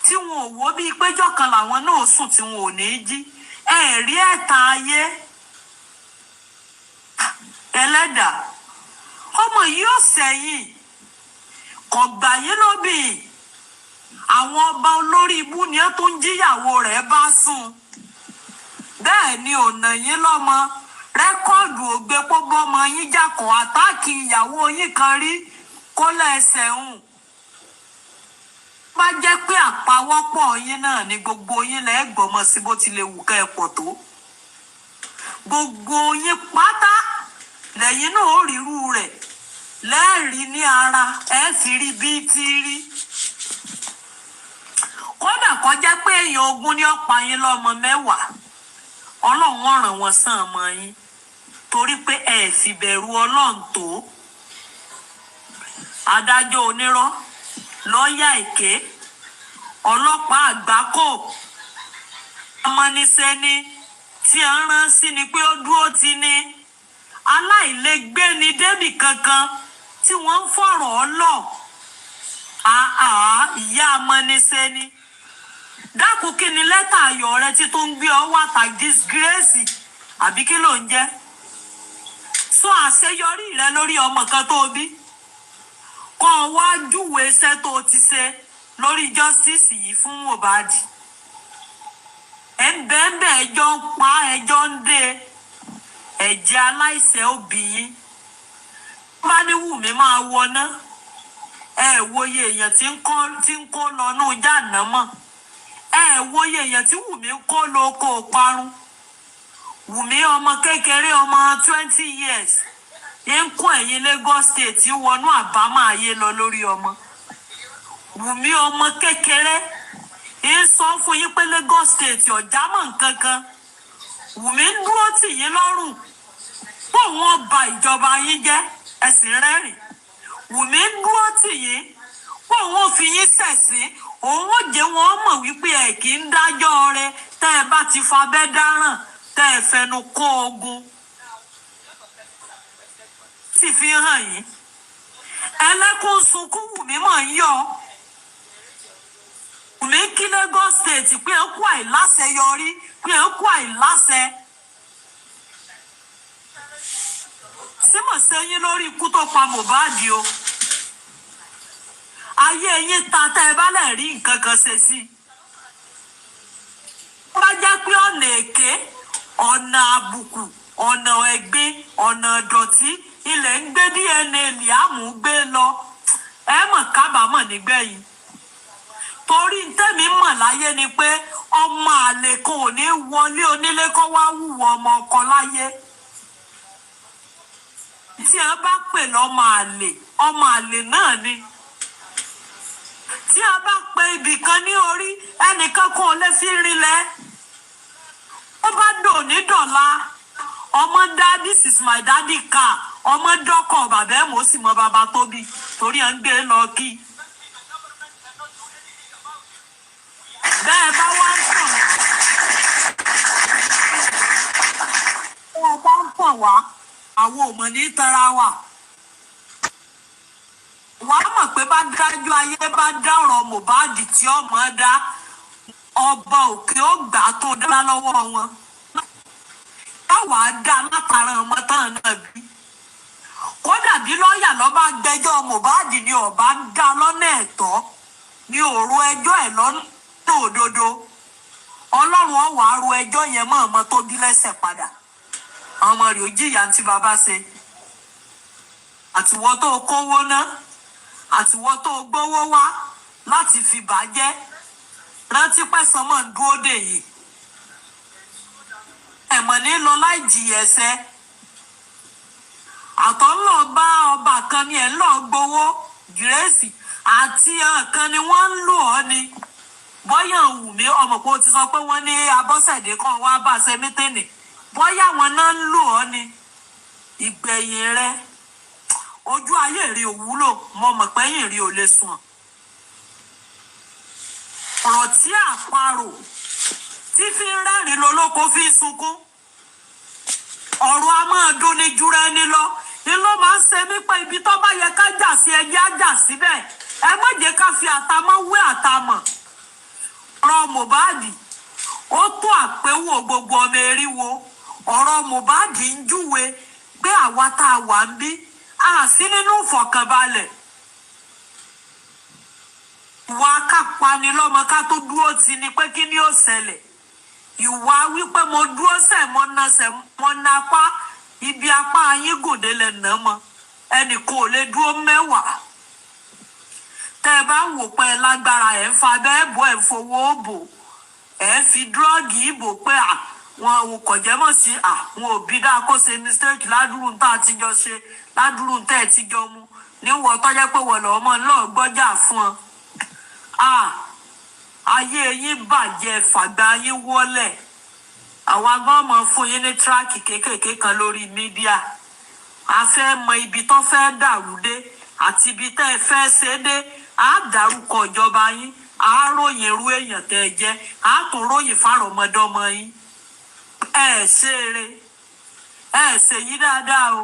tí wọn ò wò bíi péjọ kan làwọn náà sùn tí wọn ò ní jí rí ẹ̀tàn ayé ẹlẹ́dàá ọmọ yìí ò sẹ́yìn kò gbà yín lóbìn àwọn ọba olórí ibú ni ó tó ń jíyàwó rẹ̀ bá sùn bẹ́ẹ̀ ni ọ̀nà yín lọ́mọ rẹ́kọ́ọ̀dù ògbé pọ́bọ́mọ yín jàkọ̀ àtáàkì ìyàwó yín kan rí kó lẹ́sẹ̀ hùn bá jẹ́ pé àpawọ́pọ̀ yín náà ni gbogbo yín lẹ́gbọ̀mọ̀ sí bó ti lè wù ká ẹ pọ̀ tó gbogbo yín pátá lẹ́yìn náà ó rírú rẹ̀ lẹ́ẹ̀rí ní ara ẹ fi rí bí tí rí kódà kó jẹ́ pé èèyàn ogún ní ọ̀pá yín lọ́mọ mẹ́wàá Ọlọ́run ó ràn wọ́n sàn ọmọ yín torí pé ẹ fi bẹ̀rù Ọlọ́run tó adájọ́ onírọ́ lọ́ọ̀yà èké ọlọ́pàá àgbákò ọmọnìṣẹ́ni tí a ń rán sí ni pé ó dúró ti ní aláìlégbé ni débì kankan tí wọ́n ń fọ̀rọ̀ ọlọ́ ìyá ọmọnìṣẹ́ni dákun kí ni lẹ́tà ayọ̀ rẹ tí tó ń gbé ọ wá ta disgrace àbí kí ló ń jẹ́ sọ àṣeyọrí rẹ lórí ọmọ kan tó bí kọ́ ọ wá júwe iṣẹ́ tó ti ṣe lórí justice yìí fún Mohbad ẹ̀ńbẹ̀ńbẹ̀ ẹjọ́ ń pa ẹjọ́ ń dé ẹ̀jẹ̀ aláìṣẹ̀ òbí yín bá ní Wùmí máa wọná wòye èèyàn tí ń kó lọ́nù jàǹdàmọ́ wòye èèyàn tí Wùmí ń kó lóko parun Wùmí ọmọ kékeré ọmọ 20 years ń kó ẹ̀yìn Lagos State wọnú àbámọ̀ ayé lọ lórí ọmọ Wùmí ọmọ kékeré ń sọ fún yín pé Lagos State ọ̀já mọ̀ nǹkan kan Wùmí ń dúró tì yín lọ́rùn pé wọ́n ba ìjọba yín jẹ́ ẹ̀sìn rẹ́rìn Wùmí ń dúró tì yín pé wọ́n fi yín ṣẹ̀sín òun ó jẹ́ wọn mọ̀ wípé ẹ̀ kì í dájọ́ rẹ tẹ́ ẹ bá ti fabẹ́ dáràn tẹ́ ẹ fẹnu kó ogun sì fi hàn yín ẹlẹ́kùn sunkún Wùmí mọ̀ ń yọ Wùmí kí Lagos State pé ó kú àìláṣẹ yọrí pé ó kú àìláṣẹ símọ̀ sẹ́yìn lórí ikú tó pa Mohbad o ayé yín ta tẹ́ ẹ bá lè rí nǹkan kan ṣe sí ó bá jẹ́ pé ọ̀nà èké ọ̀nà àbùkù ọ̀nà ẹ̀gbin ọ̀nà ìdọ̀tí ilẹ̀ ń gbé DNA Liam gbé lọ ẹ mọ̀ kábàámọ̀ nígbẹ̀yìn torí tẹ́mi mọ̀ láyé ni pé ọmọ àlè kò ní wọlé onílé kó wá wúwo ọmọ ọkọ láyé tí a bá pè lọ́mọ àlè náà ni tí a bá pe ibì kan ní orí ẹnìkan kò lè fi rinlẹ̀ ó bá dò ní dọ̀la ọmọ dá this is my daddy car ọmọ dọ́kọ̀ bàbá ẹ̀ mọ̀ ó sì mọ bàbá tóbi torí ẹ̀ ń gbé lọ kí bẹ́ẹ̀ bá wá ń tàn wá àwọn ò mọ̀ ní tara wà wàá mọ̀ pé bá dájú ayé bá dá ọ̀rọ̀ Mohbad tí ọmọ dá ọba òkè ó gbà tó dá lọ́wọ́ wọn táwa dá látara ọmọ tán náà bí kódà bí lọ́ọ̀yà lọ́ba gbẹ́jọ́ Mohbad ni ọba ń dá lọ́nà ẹ̀tọ́ ní òru ẹjọ́ ẹ̀ lọ́nà òdodo Ọlọ́run ọ̀wà ru ẹjọ́ yẹn mọ́ ọmọ tó bí lẹ́sẹ̀ padà ọmọ rẹ̀ ò jìyà tí bàbá ṣe àtiwọ́ tó kówó ná àtiwọ́ tó gbówó wá láti fi bàjẹ́ rántí pẹ̀sán mọ̀ ń dúró dè yìí ẹ̀mọ̀ ní lọ láì jìyà ẹ̀ṣẹ̀ àtọ̀ ńlọ bá ọba kan ní ẹ̀ ńlọ gbowó gírèsì àti kan ni wọ́n ń lò ọ́ ni bọ́yà Wùmí ọmọ kò ti sọ pé wọ́n ní Abọ́sẹ̀dé kan wá bá ṣe mítìnì bọ́yà wọn náà ń lò ọ́ ni ìgbẹ̀yìn rẹ ojú ayé rí òwúlò mọ́ mọ̀ pẹ́yìn rí ò lè sùn ọ̀rọ̀ tí àparò tí fi ń rẹ́rìn lólóko fi ń sunkún ọ̀rọ̀ a máa dún ní júra ẹni lọ ni ló máa ń ṣe mí pé ibi tó bá yẹ ká jà sí ẹjẹ́ á jà síbẹ̀ ẹ má jẹ́ ká fi àtàmọ́ wé àtàmọ̀ ọ̀rọ̀ Mohbad ó tó àpéwò gbogbo ọmọ eriwo ọ̀rọ̀ Mohbad ń júwe pé àwa tá a wà ń bí a sí nínú ìfọ̀kànbalẹ̀ ìwà ká pani lọ́mọ ká tó dúró tì ní pé kí ni ó ṣẹlẹ̀ ìwà wípé mo dúró sẹ̀ mo na apá ibi apá yín gòdè lẹ́nà mọ́ ẹnì kan ò lè dúró mẹ́wàá tẹ́ ẹ bá wò pé ẹ lágbára ẹ̀ ń fa bẹ́ẹ̀ bò ẹ̀ ń fowó bò ẹ̀ ń fi dúrọ́ọ̀gì bò pé wọn ò kọ̀jẹ́ mọ̀ sí wọn ò bí dáa kó ṣe mistake ládùúrú tá a ti jọ ṣe ládùúrú tẹ́ ẹ ti jọ mu níwọ̀ tọ́jẹ́ pé wọ́n lọ́ọ́ mọ́ lọ́ọ́ gbọ́jà fún ọ ayé yín bàjẹ́ fàgbà yín wọlẹ̀ àwa gan mọ̀ fún yín ní tíráàkì kéékèèké kan lórí mídíà a fẹ́ mọ ibi tó fẹ́ dàrú dé àti ibi tẹ́ ẹ fẹ́ ṣe dé á dárúkọ ìjọba yín á ròyìn irú èèyàn tẹ́ ẹ jẹ́ á tún ròyìn fárọmọdọ́mọ yín ẹ ṣe eré ẹ ṣe yí dáadáa o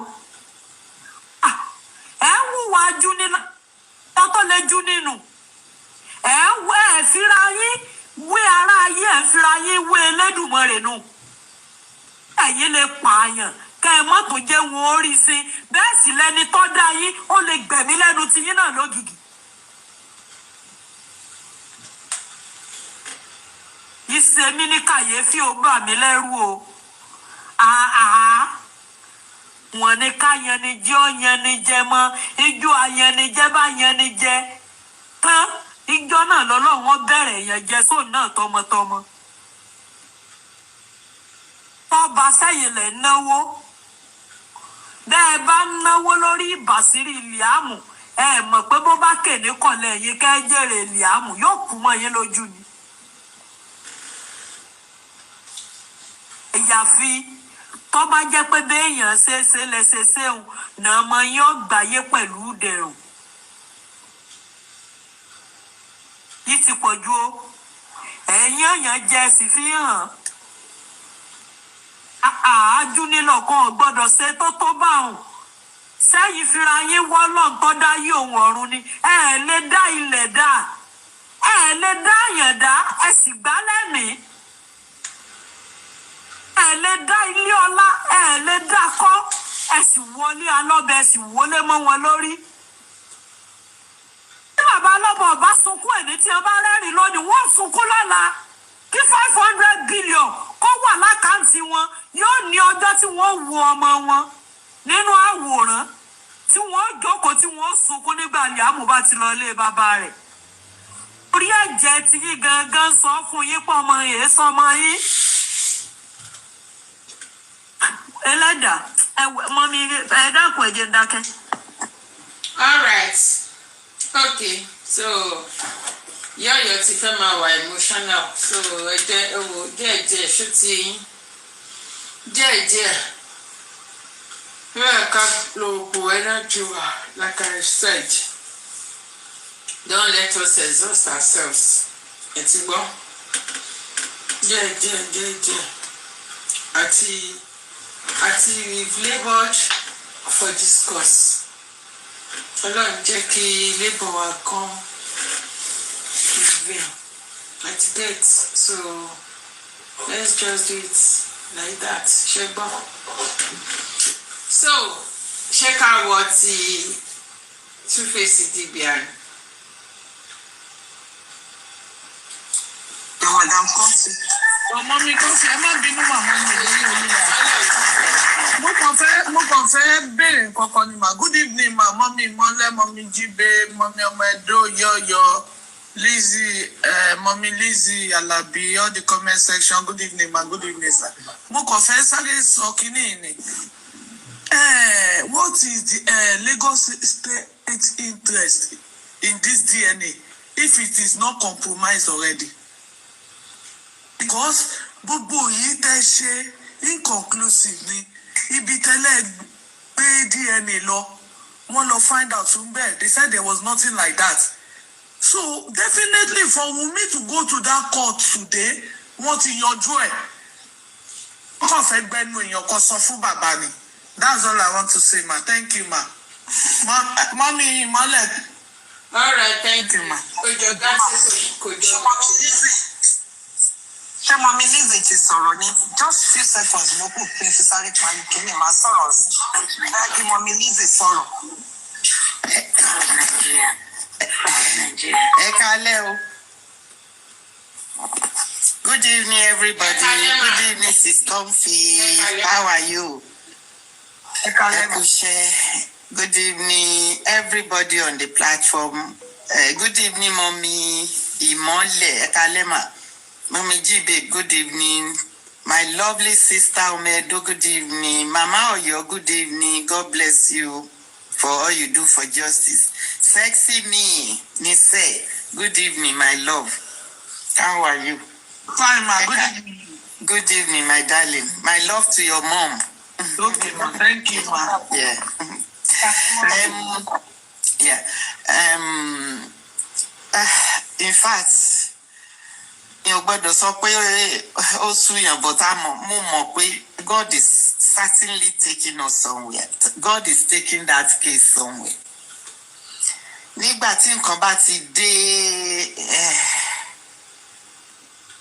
ẹ ń hùwà jú nínú tó lè jú nínú ẹ fira yín wé ara ayé ẹ fira yín wé Elédùmarè nù ẹ̀yin lè pààyàn kẹ ẹ mọ́tò jẹ́ wọn orí sí bẹ́ẹ̀ sì lẹni tó dá yín ó lè gbẹ̀mí lẹ́nu ti yín náà lógìgì. ìṣèmí ní kàyéfì ó bà mí lẹ́rù o wọn ní ká yẹnijẹ́ ó yẹnijẹ́ mọ́ ijó ayẹnijẹ́ bá yẹnijẹ́ tán ìjọ náà lọ́lọ́run bẹ̀rẹ̀ yẹn jẹ sóun náà tọmọtọmọ tọ́ba sẹ́yìn lẹ̀ náwó bẹ́ẹ̀ bá náwó lórí ìbàsírí Liam ẹ mọ̀ pé bó bá kéde kọ̀lẹ̀ yín ká jèrè Liam yóò kú mọ́ yín lójú ni ìyàfi tọ́ba jẹ́ pé béèyàn ṣeéṣe lẹ́sẹ̀ ṣéun náà mọ yín ọ̀gbáyé pẹ̀lú dẹ̀rùn yìí ti pọ̀ ju o ẹ̀yìn èèyàn jẹ́ sì fi hàn àájú nílò kan gbọ́dọ̀ ṣe tó bá òun sẹ́yìn fira yín wọ́ lọ́ǹtọ́ dá yí òun ọ̀run ni ẹ lè dá ilẹ̀ dá ẹ lè dá àyàn dá ẹ sì gbá lẹ́mìí ẹ lè dá ilé ọlá ẹ lè dá kọ́ ẹ sì wọlé alọ́bẹ ẹ sì wọlé mọ́ wọn lórí. Tí bàbá ọlọ́bọ̀ bá sunkún ẹ̀ní tí wọ́n bá rẹ́rìn lónìí wọ́n sunkún lọ́la kí 500 billion kó wà lákàntì wọn yóò ní ọjọ́ tí wọ́n wo ọmọ wọn nínú àwòrán tí wọ́n jókòó tí wọ́n sunkún nígbà Liam bá ti lọ ilé bàbá rẹ̀. Orí ẹ̀jẹ̀ tí yín gangan sọ fún yín pọ̀ ọmọ yẹn sọmọ yín. Ẹlẹ́dà mọ́mí ẹ dákun ẹ̀jẹ̀ dákẹ́. All right. Okay, so yọ̀yọ̀ ti fẹ́ máa wà emotional so ẹ̀jẹ̀ ẹ̀wò díẹ̀díẹ̀ ṣó ti yín díẹ̀díẹ̀ bẹ́ẹ̀ ká lo òpó energy wa like I said don't let us exhaust ourselves ẹ ti gbọ́ díẹ̀díẹ̀ àti we've laboured for discourse. Ọlọ́run jẹ́ kí labour wa kan prevail at that so let's just do it like that ṣe gbọ́. So ṣé ká wọ ti Two-Face DBR. Madam Kọ́sì. Ọmọ mi Kọ́sì ẹ má bínú màmá mi lórí olúwa. Mo kàn fẹ́ béèrè nǹkan kan ni mà. Good evening ma, mọ́mí Mọ́lẹ́, mọ́mí Jíbe, mọ́mí ọmọ Ẹ̀dó, Yọ̀yọ̀, Lizzy, mọ́mí Lizzy, Alabi, all the comment section. Good evening ma, good evening sir. Mo kàn fẹ́ sáré sọ kínní ni. What is the Lagos State interest in this DNA if it is not compromised already? Because gbogbo yìí tẹ́ ṣe inconclusive ni ibi tẹ́lẹ̀ gbé DNA lọ wọ́n lọ find out from there they said there was nothing like that so definitely for Wummi to go to that court today wọ́n ti yanjú ẹ̀ wọ́n kàn fẹ́ gbẹ́nu èèyàn kan sọ fún bàbá ni That's all I want to say, ma. Thank you, ma. Mommy, Mole. All right, thank you, ma. Ṣé Mọ́mí Lizzy ti sọ̀rọ̀ ni? Just few seconds mo kù pé fi sáré parí kíní máa sọ̀rọ̀ sí. Kí Mọ́mí Lizzy sọ̀rọ̀. Ẹ kálẹ́ o. Good evening, everybody. Good evening, Sis Comfy. How are you? Good evening, everybody on the platform. Good evening, Mommy Imole Ekalema. Mommy Jibe, good evening. My lovely sister Omedo, good evening. Mama Oyo, good evening. God bless you for all you do for justice. Sexy me, Nise, good evening, my love. How are you? Fine, ma. Good evening. Good evening, my darling. My love to your mom. Okay, ma. Thank you, ma. Yeah. In fact, you gbọ́dọ̀ sọ pé ó súyàn, but mo mọ̀ pé God is certainly taking us somewhere. God is taking that case somewhere. Nígbà tí nǹkan bá ti dé,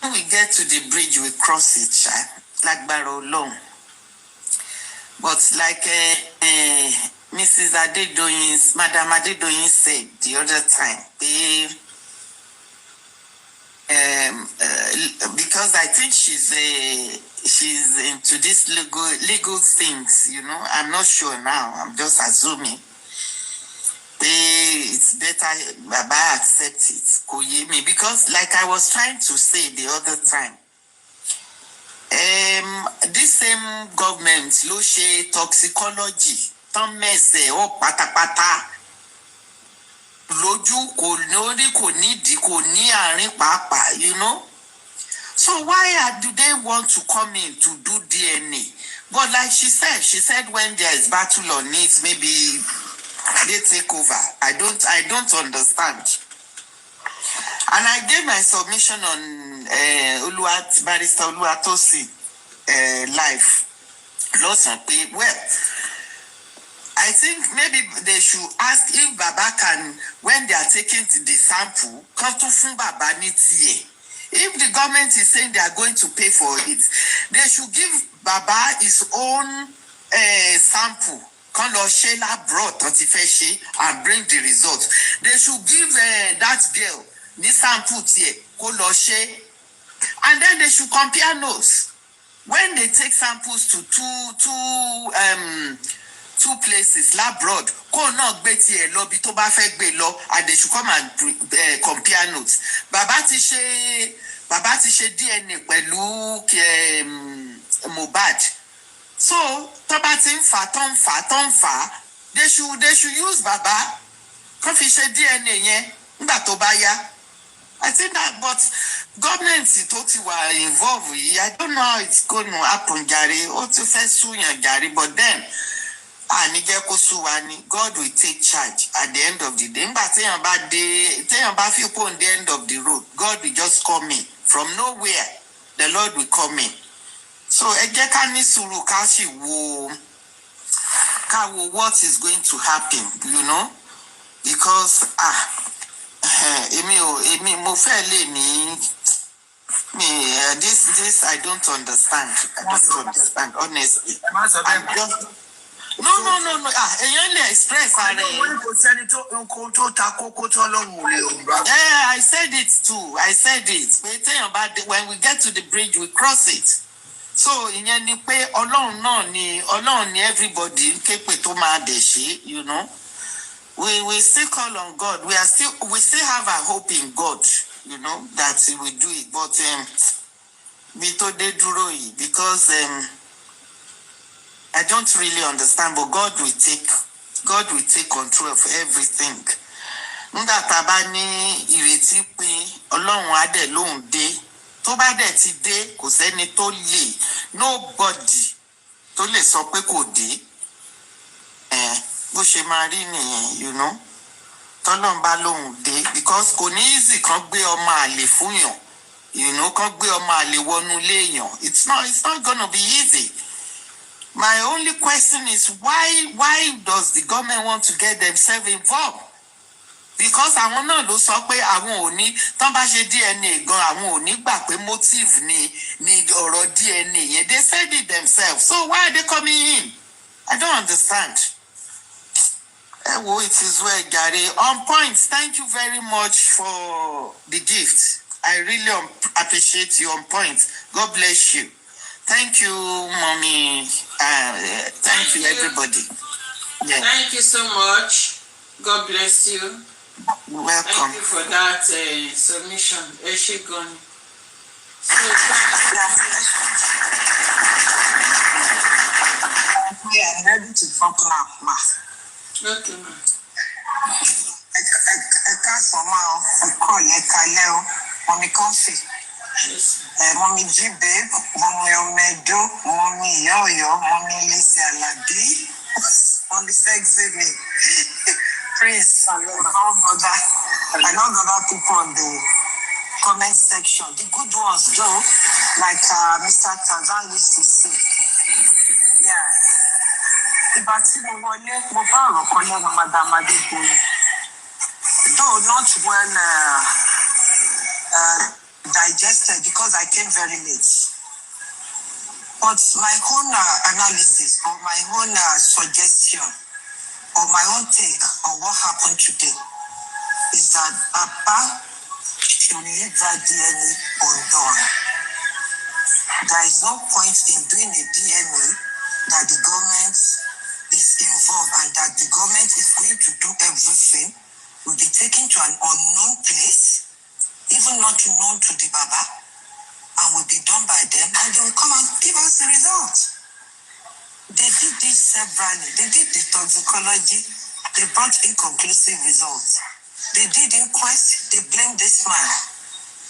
when we get to the bridge, we cross it, lágbára Ọlọ́run. But like Mrs. Adedoyin, Madam Adedoyin said the other time, because I think she's into this legal things, you know. I'm not sure now. I'm just assuming. It's better Baba accept it. Because like I was trying to say the other time, this same government ló ṣe toxicology tán mẹsẹ̀ ó pátápátá lójú kò lórí kò nídìí kò ní àárín pàápàá, you know. So why do they want to come in to do DNA? But like she said when there is battle on it, maybe they take over. I don't understand. And I gave my submission on Barrister Oluwatosi live. Well, I think maybe they should ask if Baba can, when they are taking the sample, come to fún Baba ní tiẹ̀. If the government is saying they are going to pay for it, they should give Baba his own sample. Kan lọ ṣe labroad tó ti fẹ́ ṣe and bring the results. They should give that girl ní sample tiẹ̀ kó lọ ṣe, and then they should compare notes. When they take samples to two places labroad, kó náà gbé tiẹ̀ lọ bí tó bá fẹ́ gbé lọ, and they should come and compare notes. Bàbá ti ṣe DNA pẹ̀lú Mohbad. So tó bá ti ń fà, they should use Baba kó fi ṣe DNA yẹn nígbà tó bá yá. I think that, but government tó ti wà involved yìí, I don't know how it's going to happen jàre. Ó ti fẹ́ súyàn jàre, but then àní jẹ́ kó sú wa ni. God will take charge at the end of the day. Nígbà téèyàn bá fi kó on the end of the road, God will just come in from nowhere. The Lord will come in. So ẹ jẹ́ ká ní sùúrù ká sì wo what is going to happen, you know, because èmi mo fẹ́ lè ní this I don't understand. Honestly. No. Èyàn lè express ara ẹ̀. Kò sẹ́ni tó ta kókó tó Ọlọ́run ò lè rà. Yeah, I said it too. Pé téèyàn bá dé, when we get to the bridge, we cross it. So ìyẹn ni pé Ọlọ́run ni everybody ń ké pé tó máa dẹ̀ ṣe, you know. We still call on God. We still have a hope in God, you know, that He will do it. But bí tó dé dúró yìí, because I don't really understand, but God will take control of everything. Nígbà tá a bá ní ìrètí pé Ọlọ́run á dẹ̀ lóhùn dé, tó bá dẹ̀ ti dé, kò sẹ́ni tó lè, nobody tó lè sọ pé kò dé. Bó ṣe máa rí nìyẹn, you know. Tọ́lọ́run bá lóhùn dé, because kò ní easy kan gbé ọmọ àlè fúnyàn, you know, kan gbé ọmọ àlè wọnú ilé èèyàn. It's not gonna be easy. My only question is why does the government want to get themselves involved? Because àwọn náà ló sọ pé àwọn ò ní tán bá ṣe DNA gan àwọn ò ní gbà pé motive ni ọ̀rọ̀ DNA yẹn. They said it themselves. So why are they coming in? I don't understand. It is well, Gary. On point. Thank you very much for the gift. I really appreciate you. On point. God bless you. Thank you, Mommy. Thank you, everybody. Yeah. Thank you so much. God bless you. You're welcome. Thank you for that submission. Eshegon. We are ready to talk now, ma. Okay, ma. I can't somehow call you Mommy Coffee. Yes. Mommy G Babe, Mommy Omedo, Mommy Yo-Yo, Mommy Lizzie Alabi, Mommy Sexy Me. Prince, I know other people on the comment section. The good ones, though, like Mr. Tazan used to say. Yeah. Though not well digested because I came very late. But my own analysis or my own suggestion or my own take on what happened today is that Papa should leave that DNA undone. There is no point in doing a DNA that the government is involved and that the government is going to do everything, will be taken to an unknown place, even not known to the Baba, and will be done by them, and they will come and give us the result. They did this severally. They did the toxicology. They brought inconclusive results. They did inquest. They blamed this man.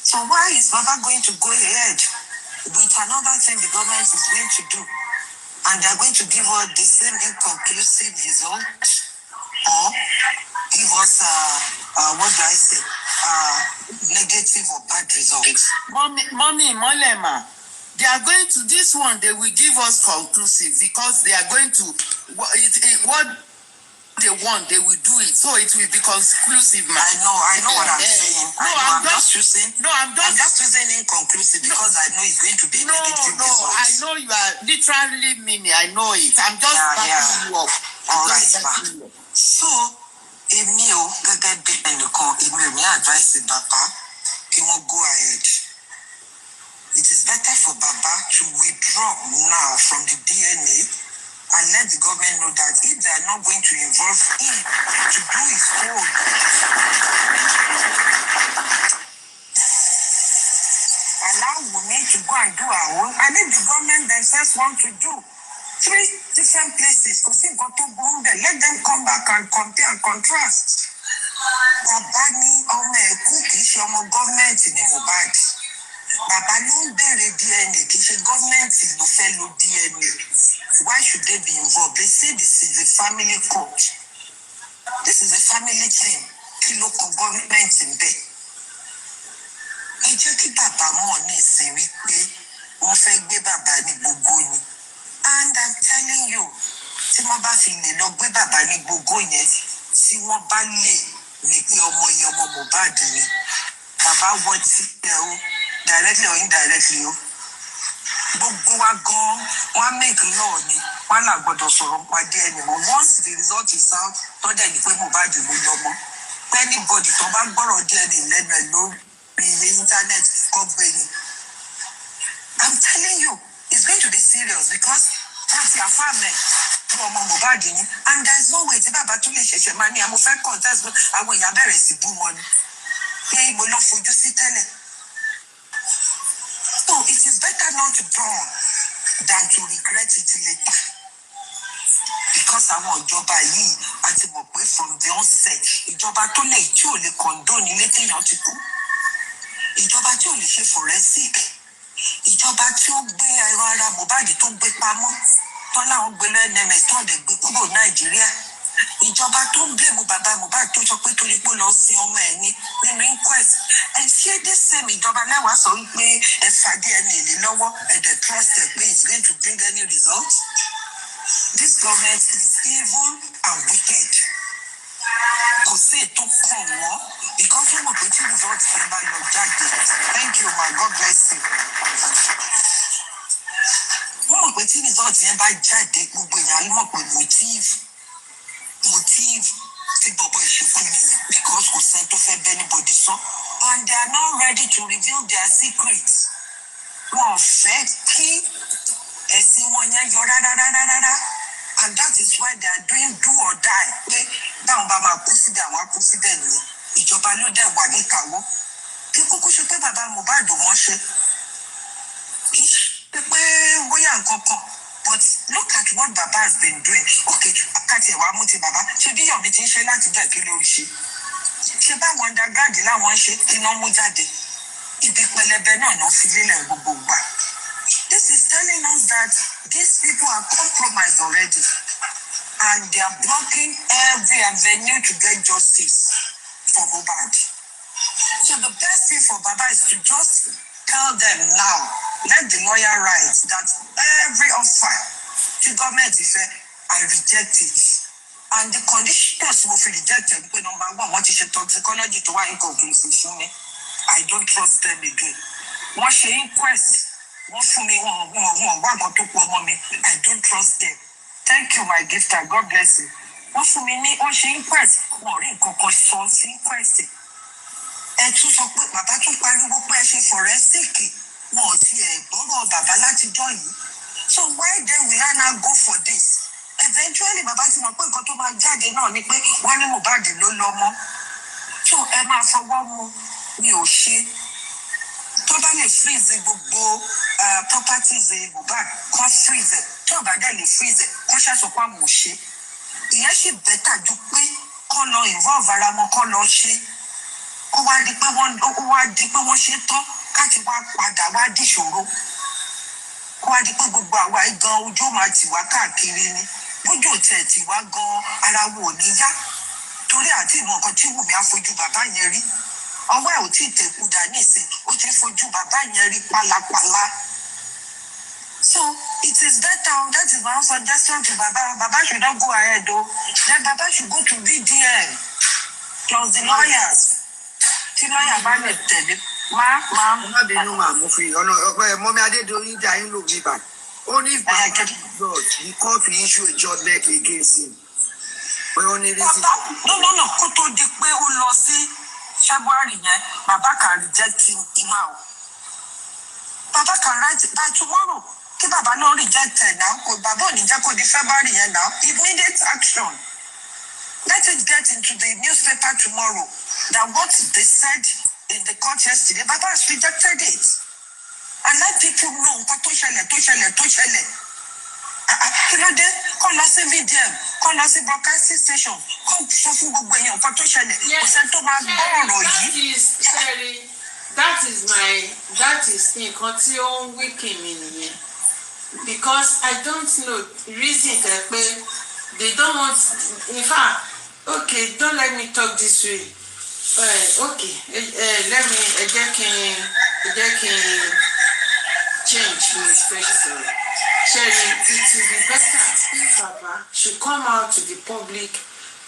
So why is Baba going to go ahead with another thing the government is going to do? And they're going to give us the same inconclusive result, or give us, what do I say, negative or bad results. Mommy, Molema, they are going to this one, they will give us conclusive because they are going to, what they want, they will do it. So it will be conclusive, man. I know what I'm saying. I'm just using inconclusive because I know it's going to be negative results. I know you are literally meaning, I know it. I'm just backing you up. All right, ma. So, èmi ò gẹ́gẹ́ bí ẹnìkan, èmi ò ní advice Baba kí wọ́n go ahead. It is better for Baba to withdraw now from the DNA and let the government know that if they are not going to involve him to do his own, allow Wummi to go and do her own, and if the government themselves want to do 3 different places, let them come back and compare and contrast. Baba ní ọmọ ẹ̀kú kì í ṣe ọmọ gọ́ọ̀mẹ̀ntì ní Mohbad. Baba ló ń bẹ̀rẹ̀ DNA kì í ṣe gọ́ọ̀mẹ̀ntì ló fẹ́ lo DNA. Why should they be involved? They say this is a family court. This is a family thing. Kí ló kọ gọ́ọ̀mẹ̀ntì ń bẹ̀? Ẹ jẹ́ kí bàbá mọ̀ ní ìsìn wípé wọ́n fẹ́ gbé bàbá ní gbogbo ni. And I'm telling you, tí wọ́n bá fi lè lọ gbé bàbá ní gbogbo yẹn, tí wọ́n bá lè ní pé ọmọ yẹn ọmọ Mohbad ni, bàbá wọ tí ẹ o, directly or indirectly o. Gbogbo wa gan, wọ́n make law ni, wọ́n là gbọ́dọ̀ sọ̀rọ̀ pàdé ẹni mọ́. Once the result is out, tọ́jà ní pé Mohbad ló lọ́mọ. Anybody tó bá gbọ́rọ̀ díẹ̀ ní lẹ́nu ẹ̀ lórí internet kọ́ gbé ni. I'm telling you, it's going to be serious because that's your family. And there's no way tí bàbá tún lè ṣẹ̀ṣẹ̀ máa ní àmọ́ fẹ́ contest àwọn èèyàn bẹ̀rẹ̀ sí bú wọn ni. Pé mo lọ fojú sí tẹ́lẹ̀. So it is better not to burn than to regret it later. Because àwọn ìjọba yìí àti mọ̀ pé from the onset ìjọba tó lè tí ò lè condone ilé téèyàn ti kú. Ìjọba tí ò lè ṣe forensic. Ìjọba tí ó gbé ẹ̀rọ ara Mohbad tó gbé pamọ́ tọ́lá àwọn gbé lọ NMS tó lè gbé kúrò Nàìjíríà. Ìjọba tó ń blame bàbá Mohbad tó sọ pé torí pé ó lọ sin ọmọ ẹ̀ ní nínú inquest. Ẹ ṣé dé same ìjọba lẹ́wàá sọ wípé ẹ fa DNA lé lọ́wọ́ ẹ dẹ̀ trust ẹ pé it's going to bring any result. This government is evil and wicked. Kò sí ètò kàn wọ́n because wọ́n mọ̀ pé tí result yẹn bá lọ jáde. Thank you, my God bless you. Wọ́n mọ̀ pé tí result yẹn bá jáde gbogbo èèyàn ló mọ̀ pé motive tí bọ̀bọ̀ ìṣekú nìyẹn because kò sẹ́ni tó fẹ́ bẹ́ anybody sọ and they are not ready to reveal their secrets. Wọ́n fẹ́ kí ẹ̀sìn wọn yẹn yọ rárá. And that is why they are doing do or die. Pé báwọn bá máa kú síbẹ̀ àwọn á kú síbẹ̀ nìyẹn. Ìjọba ló dẹ̀ wà níkàáwọ́. Kí kúkú ṣe pé bàbá Mohbad wọ́n ṣe. Kì í ṣe pé bóyá nǹkan kan. But look at what Baba has been doing. Okay, àkàtì ẹ̀wà mú ti bàbá. Ṣé bí Yọ̀mí ti ń ṣe láti jẹ́ kí lórí ṣe? Ṣé báwọn underground láwọn ń ṣe kí iná mú jáde? Ibi pẹlẹbẹ náà ló fi lélẹ̀ gbogbo gbà. This is telling us that these people are compromised already and they are blocking every avenue to get justice for Mohbad. So the best thing for Baba is to just tell them now, let the lawyer write that every offer to government is I reject it. And the conditions will be rejected because number one, what is a toxicology to why inconclusive? I don't trust them again. What she inquest? What for me? I don't trust them. Thank you, my gifter. God bless you. What for me? What she inquest? What inquest? Ẹ tún sọ pé bàbá tún pariwo pé ẹ ṣe forensic wọn ò tiẹ̀ gbọ́rọ̀ bàbá látijọ́ yìí. So why then will I now go for this? Eventually bàbá ti mọ̀ pé nǹkan tó máa jáde náà ni pé wọ́n ní Mohbad ló lọ́mọ. So ẹ máa fọwọ́ mu mi ò ṣe. Tó bá lè freeze gbogbo properties Mohbad kọ́ freeze tó bá dẹ̀ lè freeze kọ́ ṣàṣọpọ̀ àmọ̀ ṣe. Ìyẹn ṣì bẹ́tà ju pé kọ́ lọ involve ara wọn kọ́ lọ ṣe. Ó wá di pé wọ́n ṣe tán káti wá padà wá dìṣòro. Ó wá di pé gbogbo àwa gan ojú máa tì wá káàkiri ni. Bójú ò tẹ̀ tì wá gan ara wo ò ní yá. Torí àti ìmọ̀ nǹkan tí Wùmí á fojú bàbá yẹn rí. Ọwọ́ ẹ̀ ò tí ì tẹ̀kú dà nísìn, ó ti fojú bàbá yẹn rí pálapàla. So it is better, that is my suggestion to Baba. Baba should not go ahead though. Then Baba should go to VDM plus the lawyers. Tí lọ́yà bá lè tẹ̀lé. Ọmọbìnrin máa mú fi ọ̀nà Mọ́mí Adédoyin jà ń lò bí bá. Ó ní God, the court will issue a judgment against him. No, kó tó di pé ó lọ sí February yẹn, Baba can reject him now. Baba can write it by tomorrow. Kí Baba náà reject ẹ̀ náà, kò Baba ò ní jẹ́ kó di February yẹn náà. Immediate action. Let it get into the newspaper tomorrow that what they said in the court yesterday, Baba has rejected it. And let people know nǹkan tó ṣẹlẹ̀. Kí ló dé? Kọ́ lọ sí VDM, kọ́ lọ sí broadcasting station, kọ́ sọ fún gbogbo èèyàn nǹkan tó ṣẹlẹ̀. Kò sẹ́ni tó máa gbọ́ ọ̀rọ̀ yìí. That is nǹkan tí ó ń weaken mi nìyẹn. Because I don't know reason pé they don't want, in fact, okay, don't let me talk this way. Okay, let me change my expression. Sherry, it will be better if Baba should come out to the public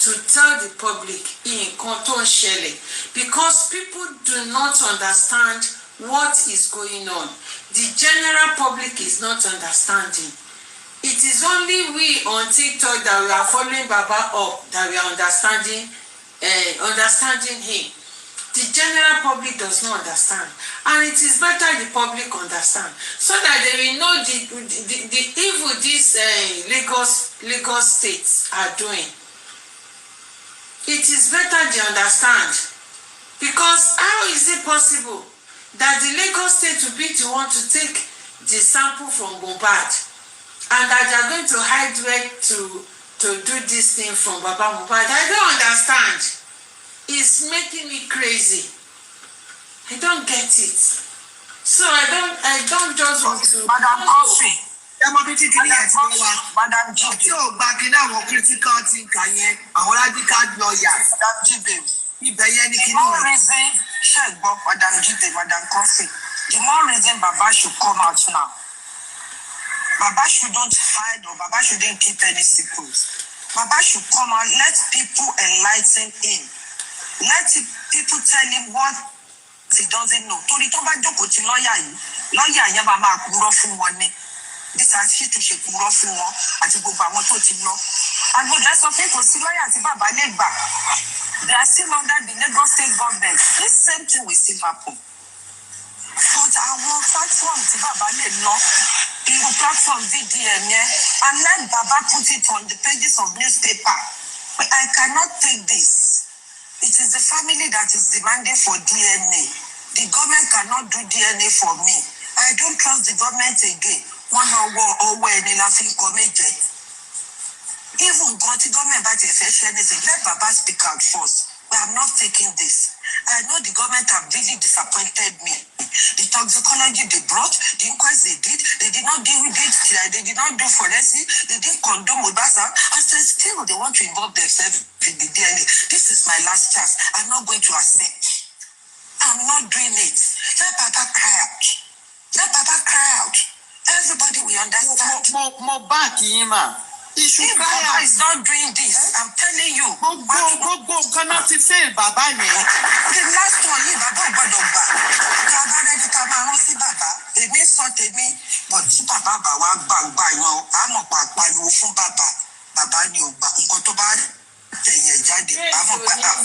to tell the public in Konton Shelley, because people do not understand what is going on. The general public is not understanding. It is only we on TikTok that we are following Baba up, that we are understanding him. The general public does not understand, and it is better the public understand, so that they will know the evil these Lagos states are doing. It is better they understand, because how is it possible that the Lagos state will be the one to take the sample from Mohbad, and that they are going to hide where to do this thing from Baba Mohbad? I don't understand. It's making me crazy. I don't get it. So I don't just want to. Madam Coffee. Madam Jib. Tí o gba kí náà wọ́n critical thinker yẹn, àwọn radical lawyers. Madam Jib. Ibẹ̀ yẹn ni kí ni The more reason ṣe gbọ́ Madam Jib, Madam Coffee. The more reason Baba should come out now. Baba shouldn't hide or Baba shouldn't keep any secrets. Baba should come out, let people enlighten him. Let people tell him what he doesn't know. Torí tó bá jókòó ti lọ́ọ̀yà yẹn máa purọ́ fún wọn ni. This has she to ṣe purọ́ fún wọn àti gbogbo àwọn tó ti lọ. And mo dẹ́ sọ pé kò sí lọ́ọ̀yà tí bàbá lè gbà. They are still under the Lagos state government. This same thing will still happen. But àwọn platform tí bàbá lè lọ, irú platform VDM yẹn, and let Baba put it on the pages of newspaper. But I cannot take this. It is the family that is demanding for DNA. The government cannot do DNA for me. I don't trust the government again. One over any laughing comedy. Even got the government about to fetch anything. Let Baba speak out first. But I'm not taking this. I know the government have really disappointed me. The toxicology they brought, the inquest they did not do it, they did not do forensic, they didn't condone Mohbad, and still they want to involve themselves in the DNA. This is my last chance. I'm not going to accept. I'm not doing it. Let Baba cry out. Let Baba cry out. Everybody will understand. Mohbad Yima. If Baba is not doing this, I'm telling you. Go, cannot fail Baba yẹn. The last one, Baba gbọ́dọ̀ gbà. Baba ready ká máa rán sí Baba. Èmi sọ tèmi, but tí Baba bá wá gbàgbà yan, a mọ̀ pa pariwo fún Baba. Baba ni ò gbà. Nǹkan tó bá tẹ̀yìn jáde, a mọ̀ pa Baba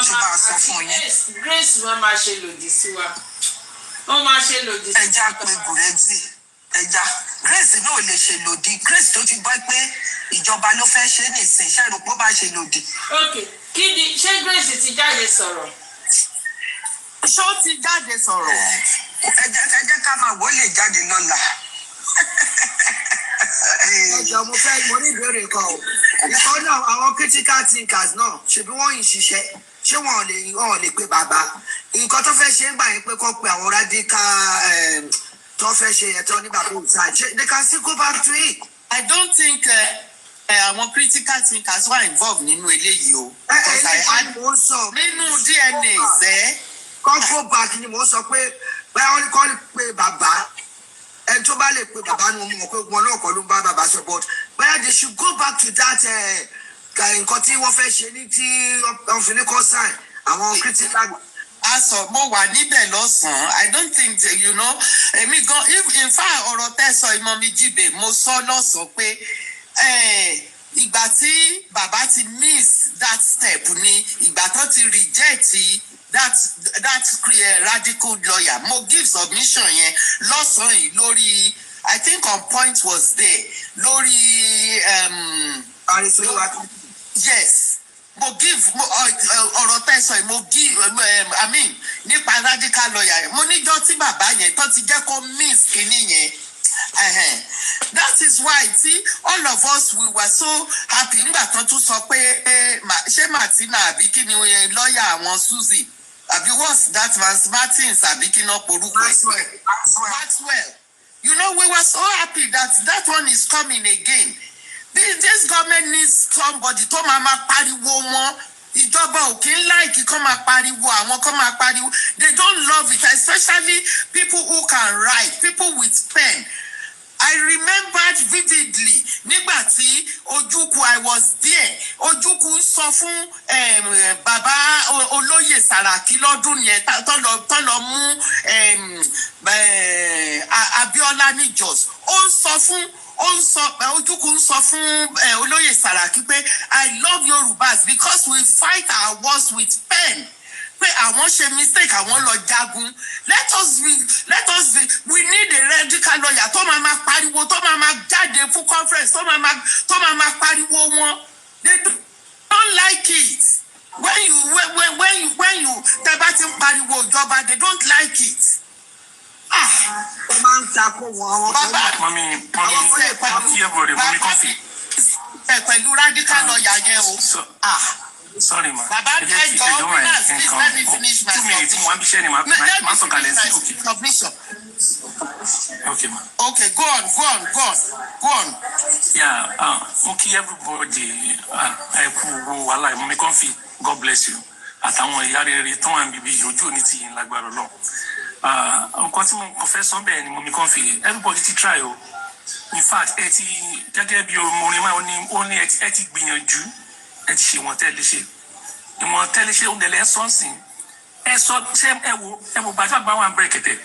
ṣe bá sọ fún yín. Grace máa máa ṣe lòdì sí wa. Ó máa ṣe lòdì sí wa. Ẹja pé Gùrẹ́zì. Ẹja Grace náà lè ṣe lòdì. Grace tó ti gbọ́ pé ìjọba ló fẹ́ ṣe nìsín ṣe rò pé bá ṣe lòdì. Ok, kí ni ṣé Grace ti jáde sọ̀rọ̀? Ṣó ti jáde sọ̀rọ̀? Ẹjẹ́ ká máa wò lè jáde lọ́la. Ẹjọ́ mo ní ìbéèrè kan o. Ìkọ́ náà àwọn critical thinkers náà ṣebí wọ́n yìí ṣiṣẹ́. Ṣé wọ́n lè pe bàbá? Nǹkan tó fẹ́ ṣe ń gbà yín pé kó pe àwọn radical tó fẹ́ ṣe yẹn tó ní bàbá òǹtà. They can still go back to it. I don't think àwọn critical thinkers were involved nínú eléyìí o. Nínú DNA ṣe. Kọ́ go back ni mo sọ pé báyọ̀ wọ́n ní kọ́ pe bàbá. Ẹni tó bá lè pe bàbá ni mo mọ̀ pé wọn náà kọ́ ló ń bá bàbá sọ, but báyọ̀ they should go back to that nǹkan tí wọ́n fẹ́ ṣe ní tí wọ́n fi ní kọ́ sign àwọn critical. Aso mo wà níbẹ̀ lọ́sàn-án. I don't think èmi gan in fact ọ̀rọ̀ tẹ́sọ̀ ìmọ̀ mi jíbe mo sọ lọ́sàn-án pé ìgbà tí bàbá ti miss that step ni ìgbà tó ti reject that radical lawyer. Mo give submission yẹn lọ́sàn-án yìí lórí I think on point was there lórí yes. Mo give ọ̀rọ̀ tẹ́sọ̀ mo give nípa radical lawyer mo níjọ́ tí bàbá yẹn tó ti jẹ́ kó miss kínní yẹn. That is why all of us we were so happy nígbà tó tún sọ pé ṣé Martina àbí kí ni lọ́ọ̀yà àwọn Suzy àbí what's that man Martins àbí kí náà porúkọ Maxwell. We were so happy that one is coming again. This government needs somebody tó máa pariwo wọn. Ìjọba ò kí ń láìkí kó máa pariwo àwọn kó máa pariwo. They don't love it, especially people who can write, people with pen. I remembered vividly nígbà tí Ojukwu I was there. Ojukwu sọ fún bàbá olóyè Sàràkí lọ́dún yẹn tó lọ mú Abíọ́lá ní Jos. Ojukwu sọ fún olóyè Sàràkí pé I love Yorùbás because we fight our wars with pen. Pé àwọn ṣe mistake àwọn lọ jagun. Let us we need a radical lawyer tó máa pariwo tó máa jáde fún conference tó máa pariwo wọn. They don't like it. When you tẹ́ bá ti ń pariwo ìjọba they don't like it. Ó máa ń takò wọn. Mami, pẹ̀lú radical lawyer yẹn o. Sorry, ma. Baba, please let me finish my submission. Okay, ma. Okay, go on. Yeah, okay, everybody. I could wala mo mi konfi. God bless you. Àtàwọn ìyá rere tó wà níbí ojú òní ti yín lágbára Ọlọ́run. Nǹkan tí mo kàn fẹ́ sọ bẹ́ẹ̀ ni mo mi konfi. Everybody ti try o. in fact ẹ ti gẹ́gẹ́ bí orin máa ó ní ẹ ti gbìyànjú ẹ ti ṣe wọn tẹ́lẹ̀ ṣe ìwọ̀n tẹ́lẹ̀ ṣe oúnjẹ lẹ́ sọ́ọ̀sìn ẹ sọ ṣé ẹ wo gbàtí àgbà wà Bẹ̀rẹ̀kẹ̀tẹ̀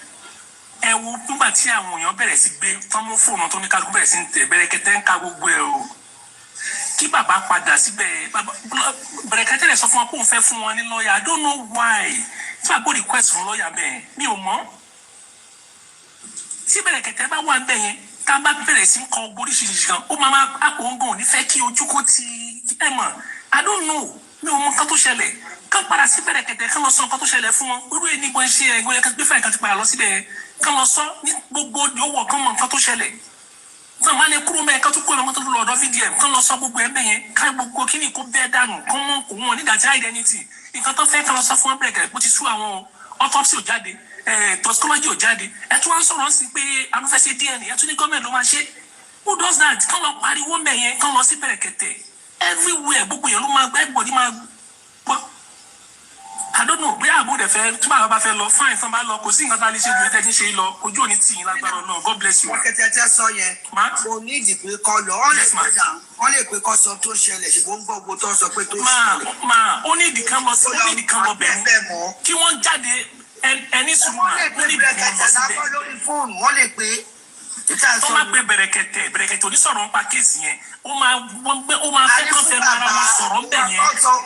ẹ wo nígbà tí àwọn èèyàn bẹ̀rẹ̀ sí gbé fọ́nmú fóònù tó ní kálukú bẹ̀rẹ̀ sí ń tẹ̀ Bẹ̀rẹ̀kẹ̀tẹ̀ ń ka gbogbo ẹ̀ o kí bàbá padà síbẹ̀ Bẹ̀rẹ̀kẹ̀tẹ̀ lè sọ fún wọn pé òun fẹ́ fún wọn ní lọ́ọ̀yà I don't know why tí àgbo request fún lọ́ọ̀yà bẹ́ẹ̀ mi ò mọ̀ tí Bẹ̀rẹ̀kẹ̀tẹ̀ bá wà ń bẹ̀ yẹn tá a bá bẹ̀rẹ̀ sí kọ oríṣiríṣi kan ó máa àpò ń gàn ò ní fẹ́ kí ojú kó ti ẹ̀ mọ̀ I don't know mi ò mọ̀ nǹkan tó ṣẹlẹ̀ kán padà sí Bẹ̀rẹ̀kẹ̀tẹ̀ kán lọ sọ nǹkan tó ṣẹlẹ̀ fún wọn irú ẹni bó ń ṣe ẹgbẹ́ yẹn kán gbé fáìlì kan ti padà lọ síbẹ̀ kán lọ sọ ní gbogbo ìdíwọ̀ kán mọ̀ nǹkan tó ṣẹlẹ̀ kán máa lè kúrò mẹ́ẹ̀ kán tó kúrò mẹ́ẹ̀ kán tó lọ ọ̀dọ̀ VDM kán lọ sọ gbogbo ẹ̀ bẹ́yẹn ká gbogbo kíní kó bẹ́ẹ̀ dànù kán mọ̀ kó wọn nígbà tí identity nǹkan tó fẹ́ kán lọ sọ fún Bẹ̀rẹ̀kẹ̀tẹ̀ bó ti sú àwọn autopsy ò jáde toxicology ò jáde ẹ tún wá ń sọ̀rọ̀ sí pé anúfẹ́ ṣe DNA ẹ tún ní gọ́ọ̀mẹ̀ntì ló máa ṣe who does that kán lọ pariwo mẹ́yẹn kán lọ sí Bẹ̀rẹ̀kẹ̀tẹ̀ everywhere gbogbo yẹn ló máa gbẹ́ gbòdì máa gbọ́ I don't know bí àbúrò dẹ̀ fẹ́ tí bàbá bá fẹ́ lọ fine tán bá lọ kò sí nǹkan tá a lè ṣe ju ìtẹ́jú ṣe lọ ojú òní tì yín lágbára náà God bless you. wọ́n kẹ́tẹ́tẹ́ sọ yẹn kò ní ìdí pé kọ́ lọ wọ́n lè pé kọ́ sọ tó ṣẹlẹ̀ ṣùgbọ́n gbogbo tó sọ pé tó ṣẹlẹ̀. máa ó ní ìdí kan lọ sí ó ní ìdí kan lọ bẹ̀rù kí wọ́n jáde ẹni sùúrù náà ó ní ìdí kan lọ síbẹ̀. wọ́n lè pé tó máa pe Bẹ̀rẹ̀kẹ̀tẹ̀ onísọ̀rọ̀ ń pa kéèsì yẹn ó máa fẹ́ kán fẹ́ máa ma sọ̀rọ̀ ń bẹ̀ yẹn.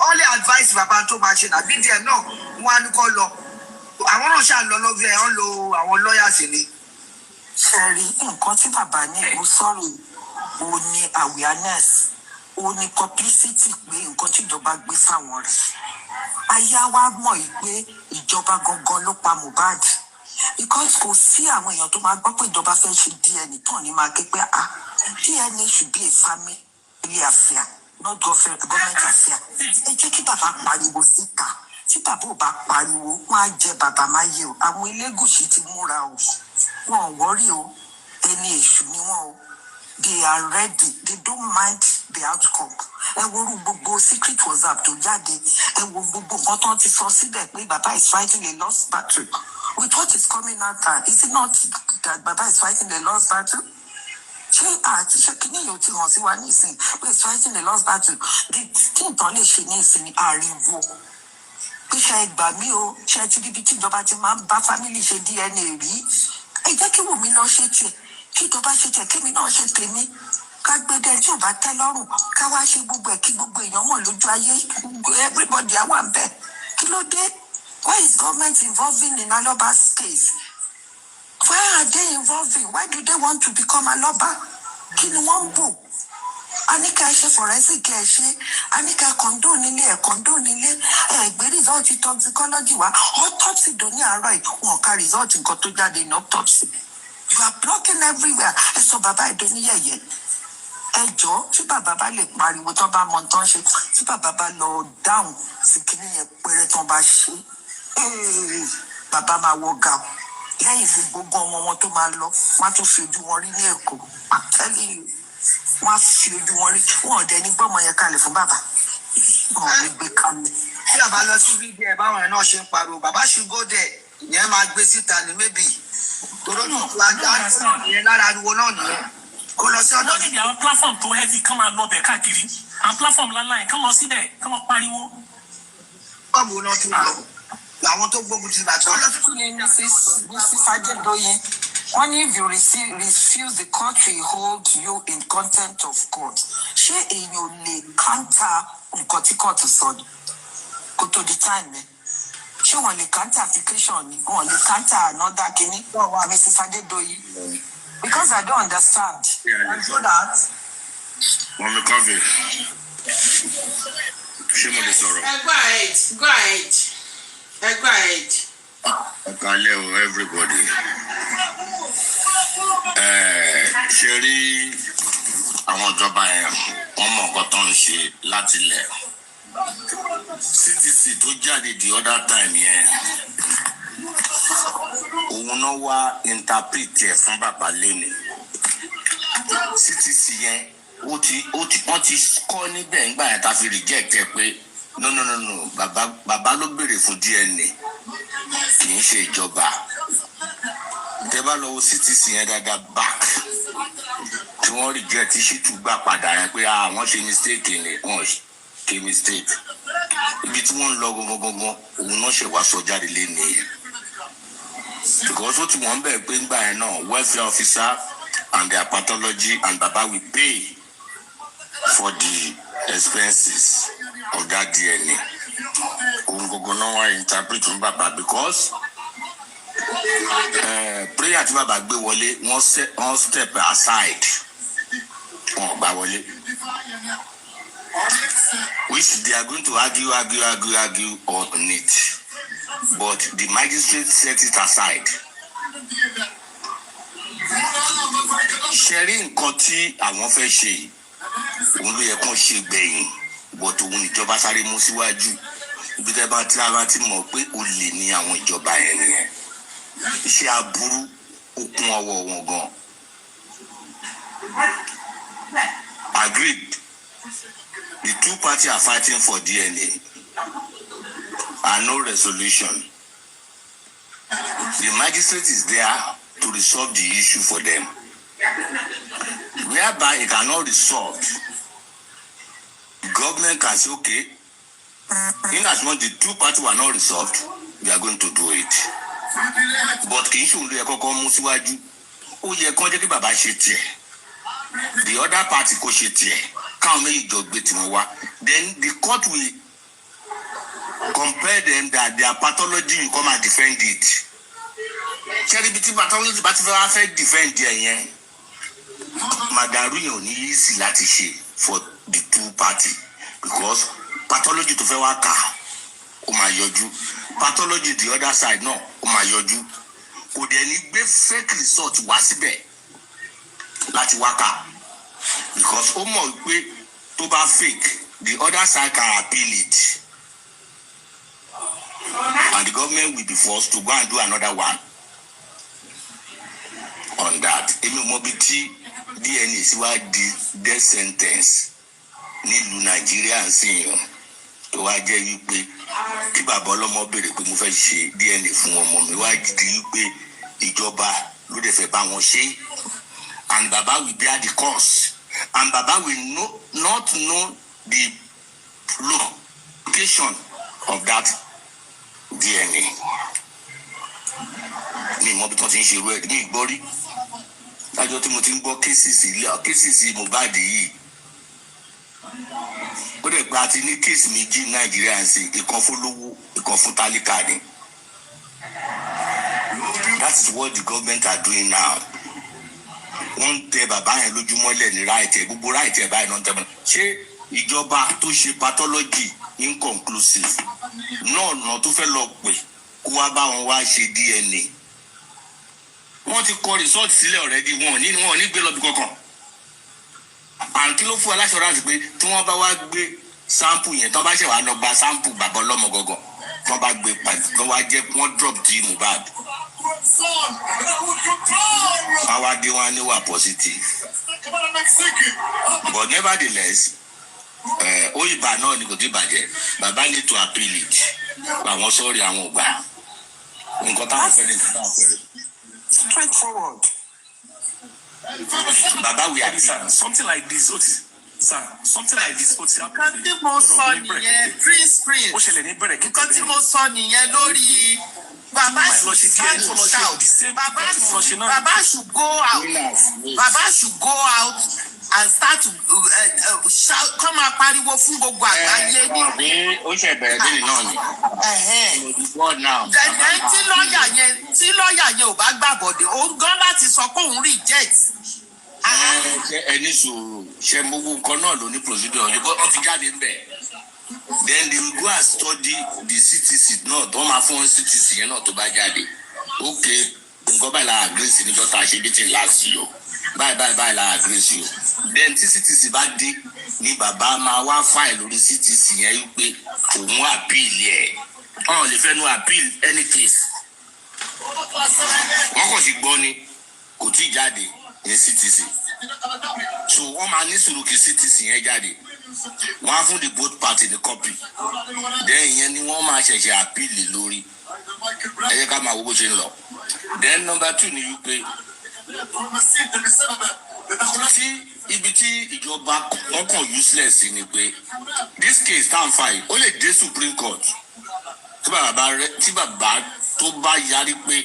ó lè advice bàbá tó máa ṣe nàbí díẹ̀ náà wọ́n á ní kọ́ lọ àwọn náà ṣáà lọ lọ́gbẹ́ ẹ̀ ń lo àwọn lawyers ni. ṣẹ̀rí nǹkan tí bàbá ní ìlú sọ̀rọ̀ ó ní awareness ó ní publicity pé nǹkan tí ìjọba gbé fáwọn rẹ̀ aya wa mọ̀ pé ìjọba gangan ló pa Mohbad because kò sí àwọn èèyàn tó máa gbọ́ pé ìjọba fẹ́ ṣe DNA tán ní máa ké pé DNA should be a family affair not government affair ẹ jẹ́ kí bàbá pariwo síta tí bàbá ò bá pariwo wọ́n á jẹ bàbá máa yé o àwọn Elégùṣì ti múra o wọn ò wọ́rí o ẹni èṣù ni wọn o they are ready they don't mind the outcome ẹ wo gbogbo secret WhatsApp tó jáde ẹ wo gbogbo nǹkan tó ti sọ síbẹ̀ pé bàbá is fighting a lost battle with what is coming out there is it not that bàbá is fighting a lost battle ṣé kí ni yóò ti hàn sí wa ní ìsìn pé is fighting a lost battle tí nǹkan lè ṣe ní ìsìn ariwo pé ṣe gbà mí o ṣe ti ríbi tí ìjọba ti máa ń bá family ṣe DNA rí ẹ jẹ́ kí Wùmí lọ ṣe tiẹ̀ kí ìjọba ṣe tiẹ̀ kémi náà ṣe tèmi ká gbé dẹ tí ò bá tẹ́ lọ́rùn ká wá ṣe gbogbo ẹ̀ kí gbogbo èèyàn mọ̀ lójú ayé everybody á wà ń bẹ̀ kí ló dé why is government involving in Aloba's case why are they involving why do they want to become Aloba kí ni wọ́n ń bò anika ẹ ṣe forensic ẹ ṣe anika kọńdó nílé ẹ gbé result toxicology wá autopsy dò ní àárọ̀ yìí wọn ká result nǹkan tó jáde ní autopsy you are blocking everywhere ẹ sọ bàbá ìdó níyẹyẹ ẹ jọ tí bàbá bá lè pariwo tán bá mọ tán ṣe tí bàbá bá lọ dáhùn sí kíní yẹn péré tán bá ṣe bàbá máa wọ gà lẹ́yìn gbogbo ọmọ wọn tó máa lọ wọn á tún fi ojú wọn rí ní Èkó àtẹlẹ wọn á fi ojú wọn rí wọn ò dẹ ní gbọmọ yẹn kalẹ̀ fún bàbá wọn ò ní gbé kalẹ̀. tí bàbá lọ sí bíbí ẹ báwọn ẹ náà ṣe ń pariwo bàbá ṣùgbọ́n dẹ̀ ìyẹn máa gbé síta ní mébì tòró tó tó ajá ìyẹn lára ariwo náà nìyẹn kó lọ sí ọ̀dọ̀. lọ́dún àwọn platform tó heavy kán máa lọ bẹ̀ káàkiri àwọn platform ńláńlá yẹn kán lọ síbẹ̀ kán lọ pariwo. bọ́ọ̀bù náà tún lọ àwọn tó gbógun ti bàtà. ọlọ́dún ní Mrs. Adédoyin wọ́n ní if you refuse the court will hold you in contempt of court ṣé èèyàn ò lè counter nǹkan tí court sọ ni kó tó di time ẹ ṣé wọ́n lè counter application ni wọ́n lè counter another kìíní Mrs. Adédoyin because I don't understand. I know that. Wọ́n mi cover ṣé mo lè sọ̀rọ̀. Go ahead. Ẹ kálẹ́ o everybody. Ṣé rí àwọn ìjọba yẹn wọ́n mọ̀ nǹkan tó ń ṣe láti ilẹ̀. CTC tó jáde the other time yẹn òun náà wá interpret ẹ̀ fún bàbá lẹ́nu. CTC yẹn wọ́n ti kọ́ níbẹ̀ nígbà yẹn tá fi reject ẹ pé no bàbá ló béèrè fún DNA kì í ṣe ìjọba. Tẹ́ bá lọ wo CTC yẹn dáadáa back wọ́n reject ṣì tún gbà padà yẹn pé wọ́n ṣe mistake ni wọ́n ṣe mistake ibi tí wọ́n ń lọ gangan òun náà ṣe wá sọ jáde lé nìyẹn because ó ti wọ́n bẹ̀ pé ńgbà yẹn náà welfare officer and their pathology and baba will pay for the expenses of that DNA òun gangan náà wá interpret fún bàbá because prayer tí bàbá gbé wọlé wọ́n step aside wọ́n gbà wọlé which they are going to argue on it but the magistrate set it aside. ṣẹ́rí nǹkan tí àwọn fẹ́ ṣe òun ló yẹ kó ṣe gbẹ̀yìn but òun ìjọba sáré mú síwájú ibi tẹ́ bá tí a bá ti mọ̀ pé olè ní àwọn ìjọba yẹn nìyẹn iṣẹ́ aburú okun ọwọ́ wọn gan. Agreed. The two parties are fighting for DNA and no resolution. The magistrate is there to resolve the issue for them. Whereby it cannot resolve, the government can say, okay, in as much the two parties were not resolved, we are going to do it. But kì í ṣe olú ẹ̀kọ́ kan mú síwájú, ó yẹ kán jẹ́ kí bàbá ṣe tiẹ̀. The other party kò ṣe tiẹ̀, káwọn méjì jọ gbé tiwọn wá. Then the court will compare them that their pathology will come and defend it. Ṣé ibi tí pathology bá ti fẹ́ defend ẹ̀ yẹn? Màdàrú yẹn ò ní yí sí láti ṣe for the two parties because pathology tó fẹ́ wá kà ó máa yọjú. Pathology the other side náà ó máa yọjú. Kò dẹ̀ ní gbé fake result wá síbẹ̀ láti wá kà because ó mọ̀ pé tó bá fake the other side can appeal it and the government will be forced to go and do another one on that. Èmi mọ̀ bí tí DNA sì wá di death sentence nílùú Nàìjíríà sí yàn tó wá jẹ́ wípé kí bàbá ọlọ́mọ béèrè pé mo fẹ́ ṣe DNA fún ọmọ mi wá di wípé ìjọba ló dẹ̀ fẹ́ bá wọn ṣe and baba will bear the cost and baba will not know the location of that DNA. Ní ìmọ̀ bí tí wọ́n ti ń ṣe irú ẹ̀ ní ìgbọ́ rí lájọ́ tí mo ti ń gbọ́ kéésìsì Mohbad yìí ó dẹ̀ pé a ti ní kéésì méjì Nàìjíríà ń sìn ìkan fún lówó ìkan fún tálíkà ni. That is what the government are doing now. Wọ́n tẹ bàbá yẹn lójúmọ́lẹ̀ ní ráìtì gbogbo ráìtì báyìí náà ń tẹ mọ́. Ṣé ìjọba tó ṣe pathology inconclusive náà tó fẹ́ lọ pè kó wá bá wọn wá ṣe DNA? Wọ́n ti kọ result sílẹ̀ already wọn ò ní gbé lọ bí kankan. Àǹtí ló fún aláṣọránsì pé tí wọ́n bá wá gbé sample yẹn tó bá ṣe wà lọ gba sample bàbá ọlọ́mọ gọ́gọ́ tó bá gbé pàdé tó wá jẹ́ wọ́n drop ti Mohbad. Àwa dé wọn ní wà positive. But nevertheless, Oyinba náà ni kò tí bàjẹ́. Bàbá need to appeal it. Àwọn sọ́ọ̀rì àwọn ògbà. Nǹkan táwọn fẹ́ ní nǹkan táwọn fẹ́ rẹ̀. Straightforward. Baba, we are something like this. Something like this. Nǹkan tí mo sọ nìyẹn prince. Nǹkan tí mo sọ nìyẹn lórí Baba should go out. Baba should go out and start to shout. Come and pariwo fún gbogbo àgbáyé ni. Ó ṣe bẹ̀rẹ̀ dé náà ni. Tí lọ́ọ̀yà yẹn ò bá gbàbọ̀dé, òun gan láti sọ pé òun reject. Ẹni sòrò ṣe gbogbo nǹkan náà ló ní procedure ọ̀yọ́ wọ́n ti jáde ń bẹ̀. Then they will go and study the CTC náà tó máa fún CTC yẹn náà tó bá jáde. Okay, nǹkan báyìí la agree sí níjọ́ tá a ṣe meeting last year. Báyìí la agree sí o. Then tí CTC bá dé ni bàbá máa wá file lórí CTC yẹn wípé òun appeal ẹ̀. Wọ́n lè fẹ́ nu appeal any case. Wọ́n kàn sí gbọ́ ni kò tí ì jáde ní CTC. So wọ́n máa ní sùúrù kí CTC yẹn jáde. Wọ́n á fún the both party ní copy. Then ìyẹn ni wọ́n máa ṣẹ̀ṣẹ̀ appeal lórí. Ẹ jẹ́ ká máa wo bó ṣe ń lọ. Then number 2 ni wípé tí ibi tí ìjọba wọn kàn useless ni pé this case tá à ń fa yìí ó lè dé Supreme Court tí bàbá tó bá yarí pé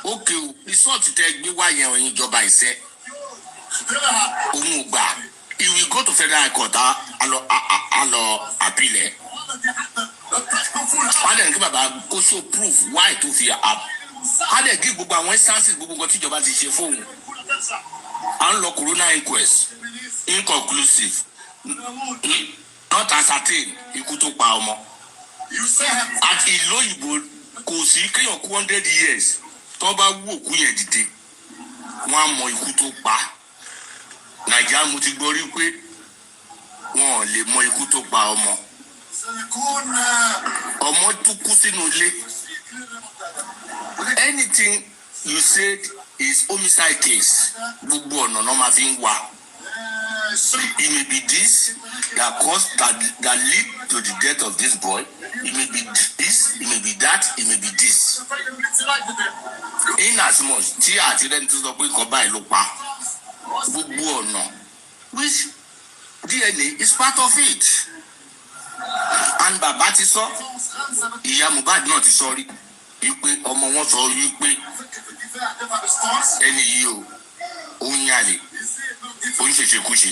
ókè o result tẹ gbé wá yẹn òyìn ìjọba ìṣe òun ò gbà he will go to Federal High Court a lọ appeal ẹ̀ wọ́n á dẹ̀ ní kí bàbá kó show proof why tó fi á dẹ̀ gí gbogbo àwọn instances gbogbo nǹkan tí ìjọba ti ṣe fóun à ń lọ corona inquest inconclusive not ascertain ikú tó pa ọmọ àti ìlú òyìnbó kò sí kéèyàn kú 100 years tó bá wú òkú yẹn dìde wọn á mọ ikú tó pa Nàìjíríà mo ti gbọ́ rí pé wọn ò lè mọ ikú tó pa ọmọ tó kú sínú ilé anything you said is homicide case gbogbo ọ̀nà náà máa fi ń wá it may be this that lead to the death of this boy it may be this it may be that it may be this in as much tí àti rẹni tó sọ pé nǹkan báyìí ló pa gbogbo ọ̀nà which DNA is part of it and bàbá ti sọ ìyá Mohbad náà ti sọ rí wípé ọmọ wọn sọ wípé ẹni yìí o òun yàlè òun ṣèṣekúṣe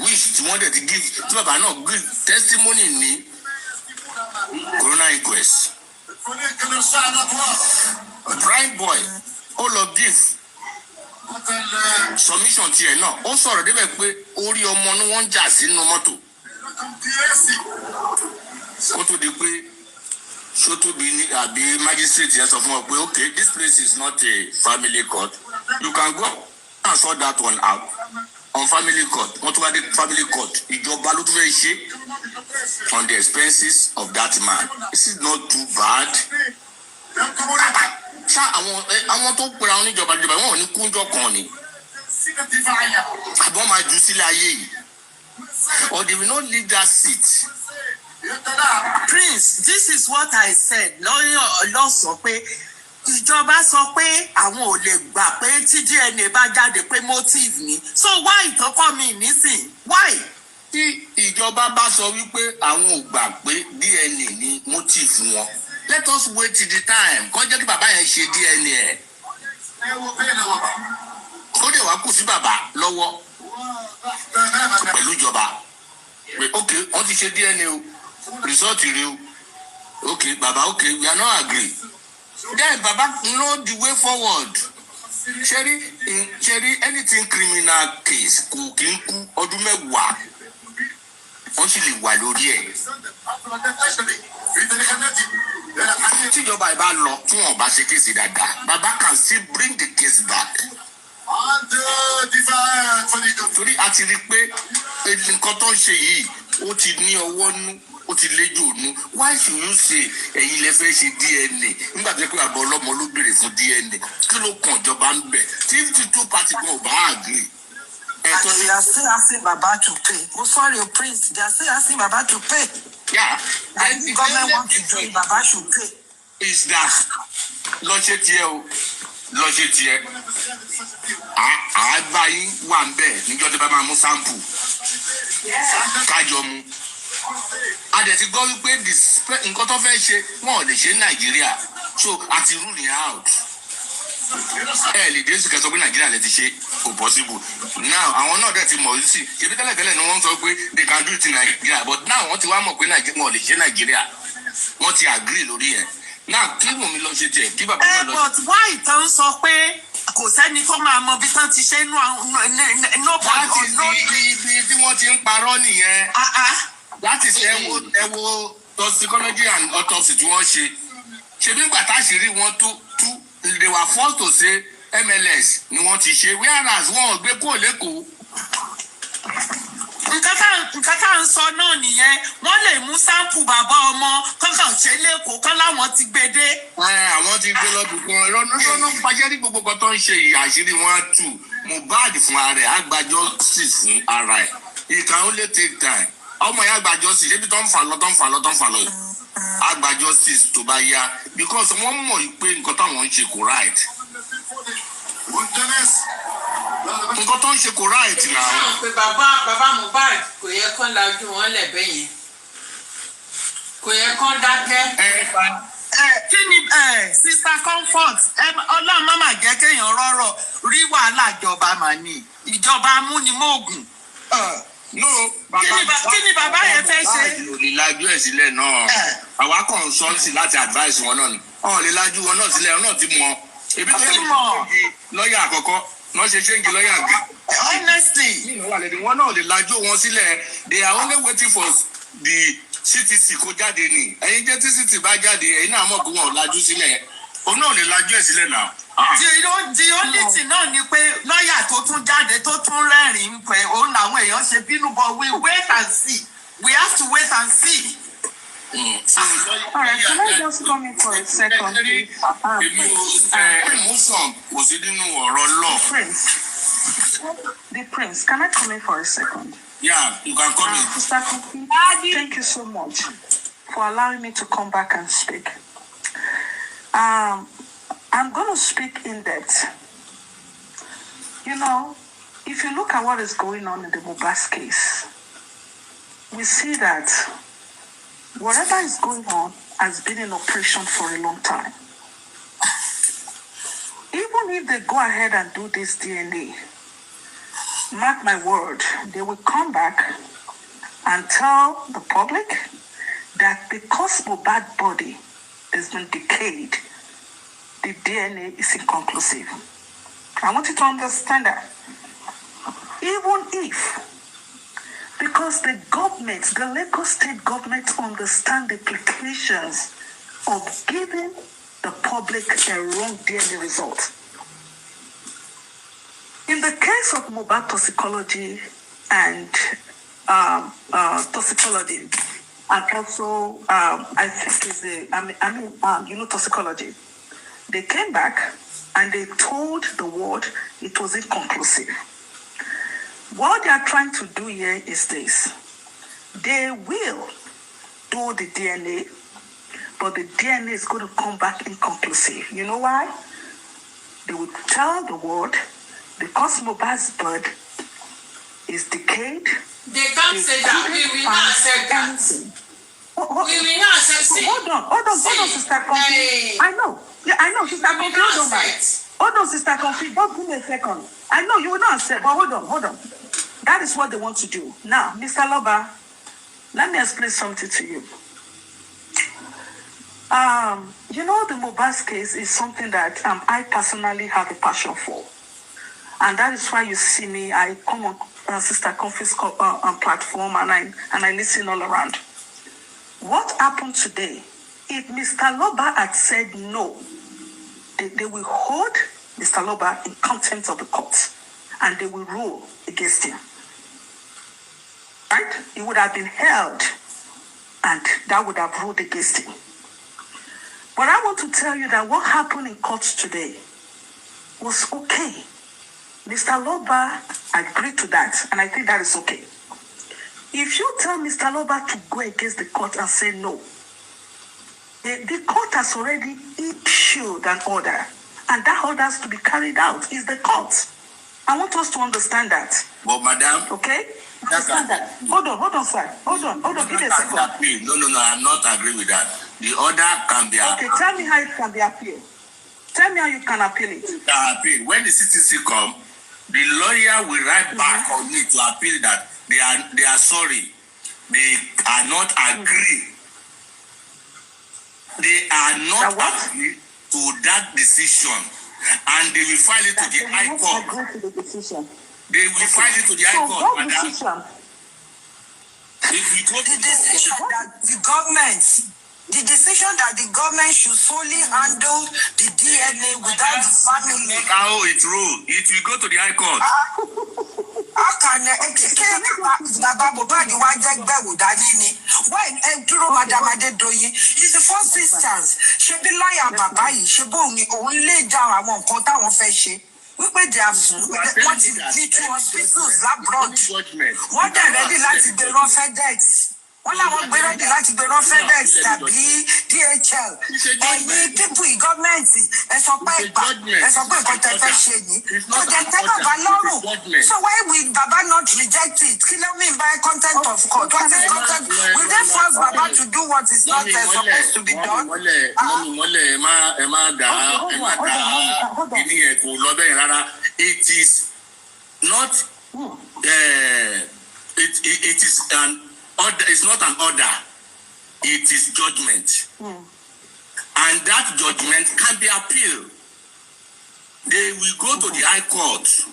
which tí wọ́n dẹ̀ ti give tí bàbá náà give testimony ní corona inquest prime boy ó lọ give submission tiẹ̀ náà ó sọ̀rọ̀ débẹ̀ pé orí ọmọ ni wọ́n ń jà sínú mọ́tò kó tó di pé Sotobi àbí magistrate yẹn sọ fún ọ pé okay this place is not a family court you can go and sort that one out on family court wọ́n tún wá dé family court ìjọba ló tún fẹ́ ṣe on the expenses of that man this is not too bad ṣá àwọn tó pera wọn níjọba wọn ò ní kúnjọ kan ni àbọ̀ máa jù sílẹ̀ ayé yìí or they will not leave that seat. Prince, this is what I said lọ sọ pé ìjọba sọ pé àwọn ò lè gbà pé tí DNA bá jáde pé motive ni so why ìtọ́kọ́ mi nísìn why. tí ìjọba bá sọ wípé àwọn ò gbà pé DNA ni motive wọn let us wait till the time kó jẹ́ kí bàbá yẹn ṣe DNA ẹ̀ ó lè wá kù sí bàbá lọ́wọ́ pẹ̀lú ìjọba pé ok wọ́n ti ṣe DNA o result rẹ o ok baba ok we are not agree then baba know the way forward ṣeré anything criminal case kò kí n kú ọdún mẹ́wàá wọ́n sì lè wà lórí ẹ̀ tíjọba ìbá lọ tí wọn bá ṣe kéèsì dáadáa baba can still bring the case back torí a ti rí pé nǹkan tó ń ṣe yìí ó ti ní ọwọ́ nú ó ti léjò nú why should you say ẹ̀yin lẹ fẹ́ ṣe DNA nígbà tó yẹ pé àbọ̀ ọlọ́mọ ló béèrè fún DNA kí ló kàn ìjọba ń bẹ̀ tí 52 party gan ò bá agree. And they are still asking Baba to pay. Oh, sorry, Prince. They are still asking Baba to pay. Yeah. And the government wants to do it, Baba should pay. Is that lọ ṣe tiẹ̀ àgbà yín wà ń bẹ̀ níjọ́ tí bá máa mú sample kájọ mu a dẹ̀ ti gbọ́ wípé nǹkan tó fẹ́ ṣe wọn ò lè ṣe ní Nàìjíríà so àti ruling out lè dé sí kẹsàn pé Nàìjíríà lè ti ṣe kò possible now àwọn náà dẹ̀ ti mọ̀ sí ṣebí tẹ́lẹ̀tẹ́lẹ̀ ni wọ́n sọ pé they can do it in Nàìjíríà but now wọ́n ti wá mọ̀ pé Nàìjíríà wọn ò lè ṣe Nàìjíríà wọ́n ti agree lórí ẹ̀ now kí Wùmí lọ ṣe tiẹ̀ kí bàbá náà lọ ṣe. but why ìtàn sọ pé kò sẹ́ni tó máa mọ bí tán ti ṣe ibi tí wọ́n ti ń parọ́ nìyẹn láti ṣe ẹ wo toxicology and autopsy tí wọ́n ṣe ṣebí nígbà táṣìírí wọn tú they were forced to say MLS ni wọ́n ti ṣe whereas wọ́n gbé kúrò lẹ́kọ̀ọ́. nǹkan tá à ń sọ náà nìyẹn wọ́n lè mú sáǹpù bàbá ọmọ kankan ṣe lẹ́kọ̀ọ́ kán láwọn ti gbé dé. àwọn ti gbé lọ́dún kan ìrọ́nà pàṣẹ ní gbogbo kan tó ń ṣe àṣírí wọn á tú Mohbad fún ara ẹ̀ àgbàjọ sì fún ara ẹ̀ it can only take time ọmọ yẹn àgbàjọ sì ṣébi tó ń fà lọ yìí àgbàjọ sì tó bá yá because wọ́n mọ̀ pé nǹkan táwọn ń ṣe kò right. nǹkan tó ń ṣe kò right now. Ṣé pé bàbá Mohbad kò yẹ kán lajú wọn lẹ̀bẹ̀ yẹn? Kò yẹ kán dákẹ́. Kí ni Sister Comfort Ọlọ́run má mà jẹ́ kéèyàn rọ́rọ̀ rí wàhálà ìjọba mà ní ìjọba amúnimóògùn. No, Kí ni bàbá yẹn fẹ́ ṣe? ò lè lajú ẹ̀ sílẹ̀ náà. Àwa kàn sọ́ọ̀sì láti advice wọn náà ni. Ọ̀ lè lajú wọn náà sílẹ̀, wọn náà ti mọ̀. Ebi tó yẹ kó lọ́ọ̀yà àkọ́kọ́ náà ṣe ṣéǹgì lọ́ọ̀yà gbé. Honestly. Wọn náà lè lajú wọn sílẹ̀. They are only waiting for the CTC kó jáde ni. Ẹ̀yin jẹ́ tí CTC bá jáde, ẹ̀yin náà mọ̀ pé wọn ò lajú sílẹ̀. Òun náà lè lajú ẹ̀ sílẹ̀ náà. The only thing náà ni pé lọ́ọ̀yà tó tún jáde tó tún rẹ́rìn-ín pé òun làwọn èèyàn ṣe bínú bọ̀ we wait and see. We have to wait and see. All right, can I just come in for a second, please? Emotion kò sí nínú ọ̀rọ̀ law. The Prince, can I come in for a second? Yeah, you can come in. Sister Kofi, thank you so much for allowing me to come back and speak. I'm going to speak in depth. You know, if you look at what is going on in the Mohbad case, we see that whatever is going on has been in operation for a long time. Even if they go ahead and do this DNA, mark my word, they will come back and tell the public that because Mohbad's body has been decayed, the DNA is inconclusive. I want you to understand that. Even if, because the government, the Lagos state government understand the implications of giving the public a wrong DNA result. In the case of Mohbad toxicology and toxicology, and also I think is the toxicology, they came back and they told the world it was inconclusive. What they are trying to do here is this: they will do the DNA, but the DNA is going to come back inconclusive. You know why? They will tell the world because Mohbad's blood is decayed. They can't say that. We will not accept that. We will not accept. Hold on, Sister Comfy. I know, Sister Comfy. Hold on, Sister Comfy. Don't give me a second. I know you will not accept, but hold on. That is what they want to do. Now, Mr. Loba, let me explain something to you. You know, the Mohbad case is something that I personally have a passion for. And that is why you see me, I come on Sister Comfy's platform and I listen all around. What happened today? If Mr. Loba had said no, they will hold Mr. Loba in contempt of the court and they will rule against him. Right? He would have been held and that would have ruled against him. But I want to tell you that what happened in court today was okay. Mr. Loba agreed to that, and I think that is okay. If you tell Mr. Loba to go against the court and say no, the court has already issued an order, and that order has to be carried out. Is the court. I want us to understand that. But madam, okay? Understand that. Hold on, sir. Hold on. Give me a second. No, I'm not agree with that. The order can be appealed. Okay, tell me how it can be appealed. Tell me how you can appeal it. Appeal. When the CTC come, the lawyer will write back on it to appeal that they are sorry. They are not agree. They are not agree to that decision. And they will file it to the High Court. Agree to the decision. They will file it to the High Court, what madam. decision? The decision that the government should solely handle the DNA without the family. How it rule? It will go to the High Court. How can Baba Mohbad wá jẹ́ gbẹ̀wò dání ni? Why dúró Madam Adédoyin? It's the first instance. Ṣé bí láyà bàbá yìí ṣe bóun ni òun lè dá àwọn nǹkan táwọn fẹ́ ṣe? Wípé they have wọ́n ti ní two hospitals abroad. Wọ́n dẹ̀ ready láti dèrò FedEx. wọ́n láwọn gbé rẹ́dì láti gbé rán FedEx tàbí DHL ẹ̀yin pípù gọ́ọ̀mẹ̀ntì ẹ sọ pé nǹkan tẹ fẹ́ ṣe ní tó jẹ tẹ́lọ̀ bá lọ́rùn so why will Baba not reject it kí ló mean by content of court what is content will they force Baba to do what is not supposed to be done. mọ́lẹ̀ ẹ má dà kíní ẹ̀ kò lọ bẹ́ẹ̀ rárá it is not it is an order, it's not an order, it is judgment. And that judgment can be appealed. They will go to the High Court.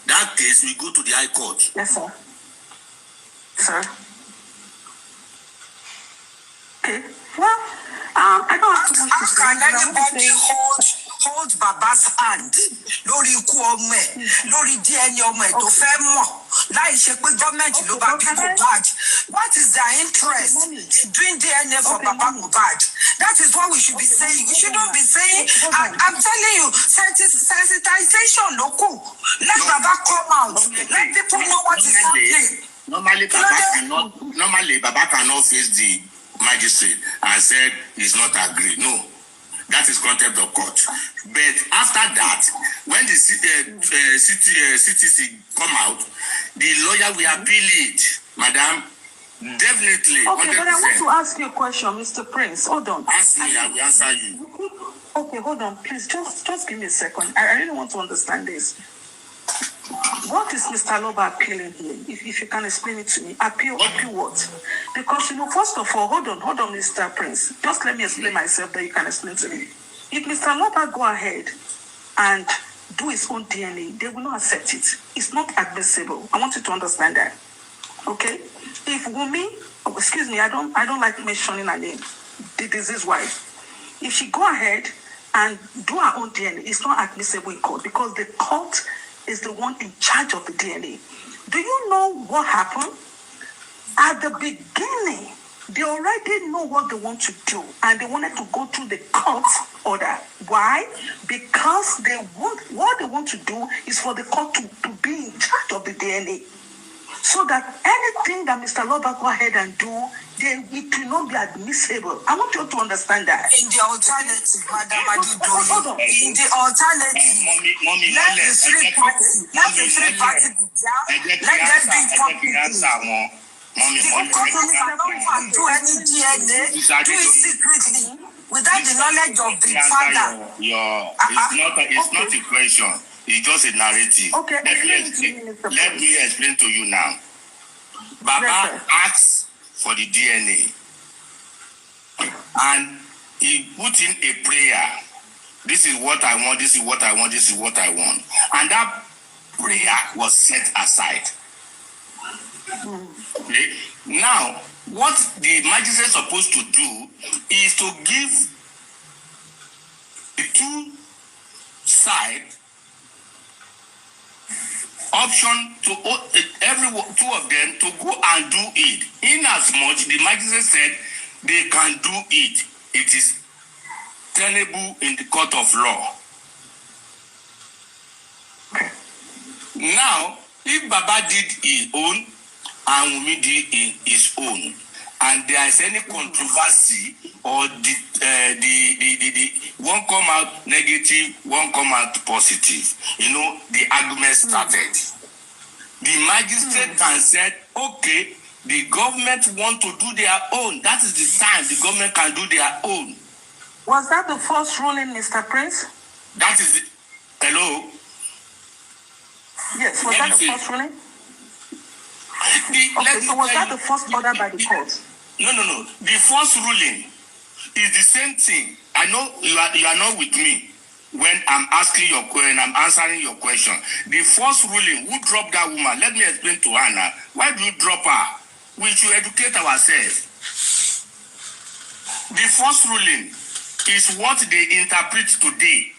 That case will go to the High Court. Yes, sir. Sir. Okay. Well, I don't have too much to say. How can anybody hold Baba's hand lórí ikú ọmọ ẹ̀ lórí DNA ọmọ ẹ̀ tó fẹ́ mọ̀ láì ṣe pé gọ́ọ̀mẹ̀ntì ló bá bí Mohbad? What is their interest in doing DNA for Baba Mohbad? That is what we should be saying. We shouldn't be saying, I'm telling you, sensitization ló kù. Let Baba come out. Let people know what is happening. Normally Baba cannot face the magistrate and said he's not agreed. No. That is contempt of court. But after that, when the CTC come out, the lawyer will appeal it, madam. Definitely. Okay, 100%. But I want to ask you a question, Mr. Prince. Hold on. Ask me, I will answer you. Okay, hold on, please. Just give me a second. I really want to understand this. What is Mr. Loba appealing here? If you can explain it to me. Appeal what? Because, first of all, hold on, Mr. Prince. Just let me explain myself, that you can explain to me. If Mr. Loba go ahead and do his own DNA, they will not accept it. It's not admissible. I want you to understand that. Okay? If Wummi, excuse me, I don't like mentioning her name, the disease wife. If she go ahead and do her own DNA, it's not admissible in court because the court is the one in charge of the DNA. Do you know what happened? At the beginning, they already know what they want to do, and they wanted to go through the court order. Why? Because what they want to do is for the court to be in charge of the DNA. So that anything that Mr. Loba go ahead and do, it will not be admissible. I want you to understand that. In the alternative, Madam Adidori, in the alternative, let the three parties be down, let them be publicly. The companies cannot do any DNA, do it secretly, without the knowledge of the father. It's not a question. It's just a narrative. Okay, let me explain to you now. Baba asks for the DNA, and he put in a prayer. This is what I want. This is what I want. This is what I want. And that prayer was set aside. Okay. Now, what the magistrate is supposed to do is to give the two sides option to two of them to go and do it. In as much the magistrate said they can do it, it is tenable in the court of law. Now, if Baba did his own and Wummi did his own, and there is any controversy or the one come out negative, one come out positive, the argument started. The magistrate can say, okay, the government want to do their own. That is the time the government can do their own. Was that the first ruling, Mr. Prince? That is the, hello? Yes, was that the first ruling? So was that the first order by the court? No. The first ruling is the same thing. I know you are not with me when I'm asking your question, I'm answering your question. The first ruling, who dropped that woman? Let me explain to Anna. Why do you drop her? We should educate ourselves. The first ruling is what they interpret today.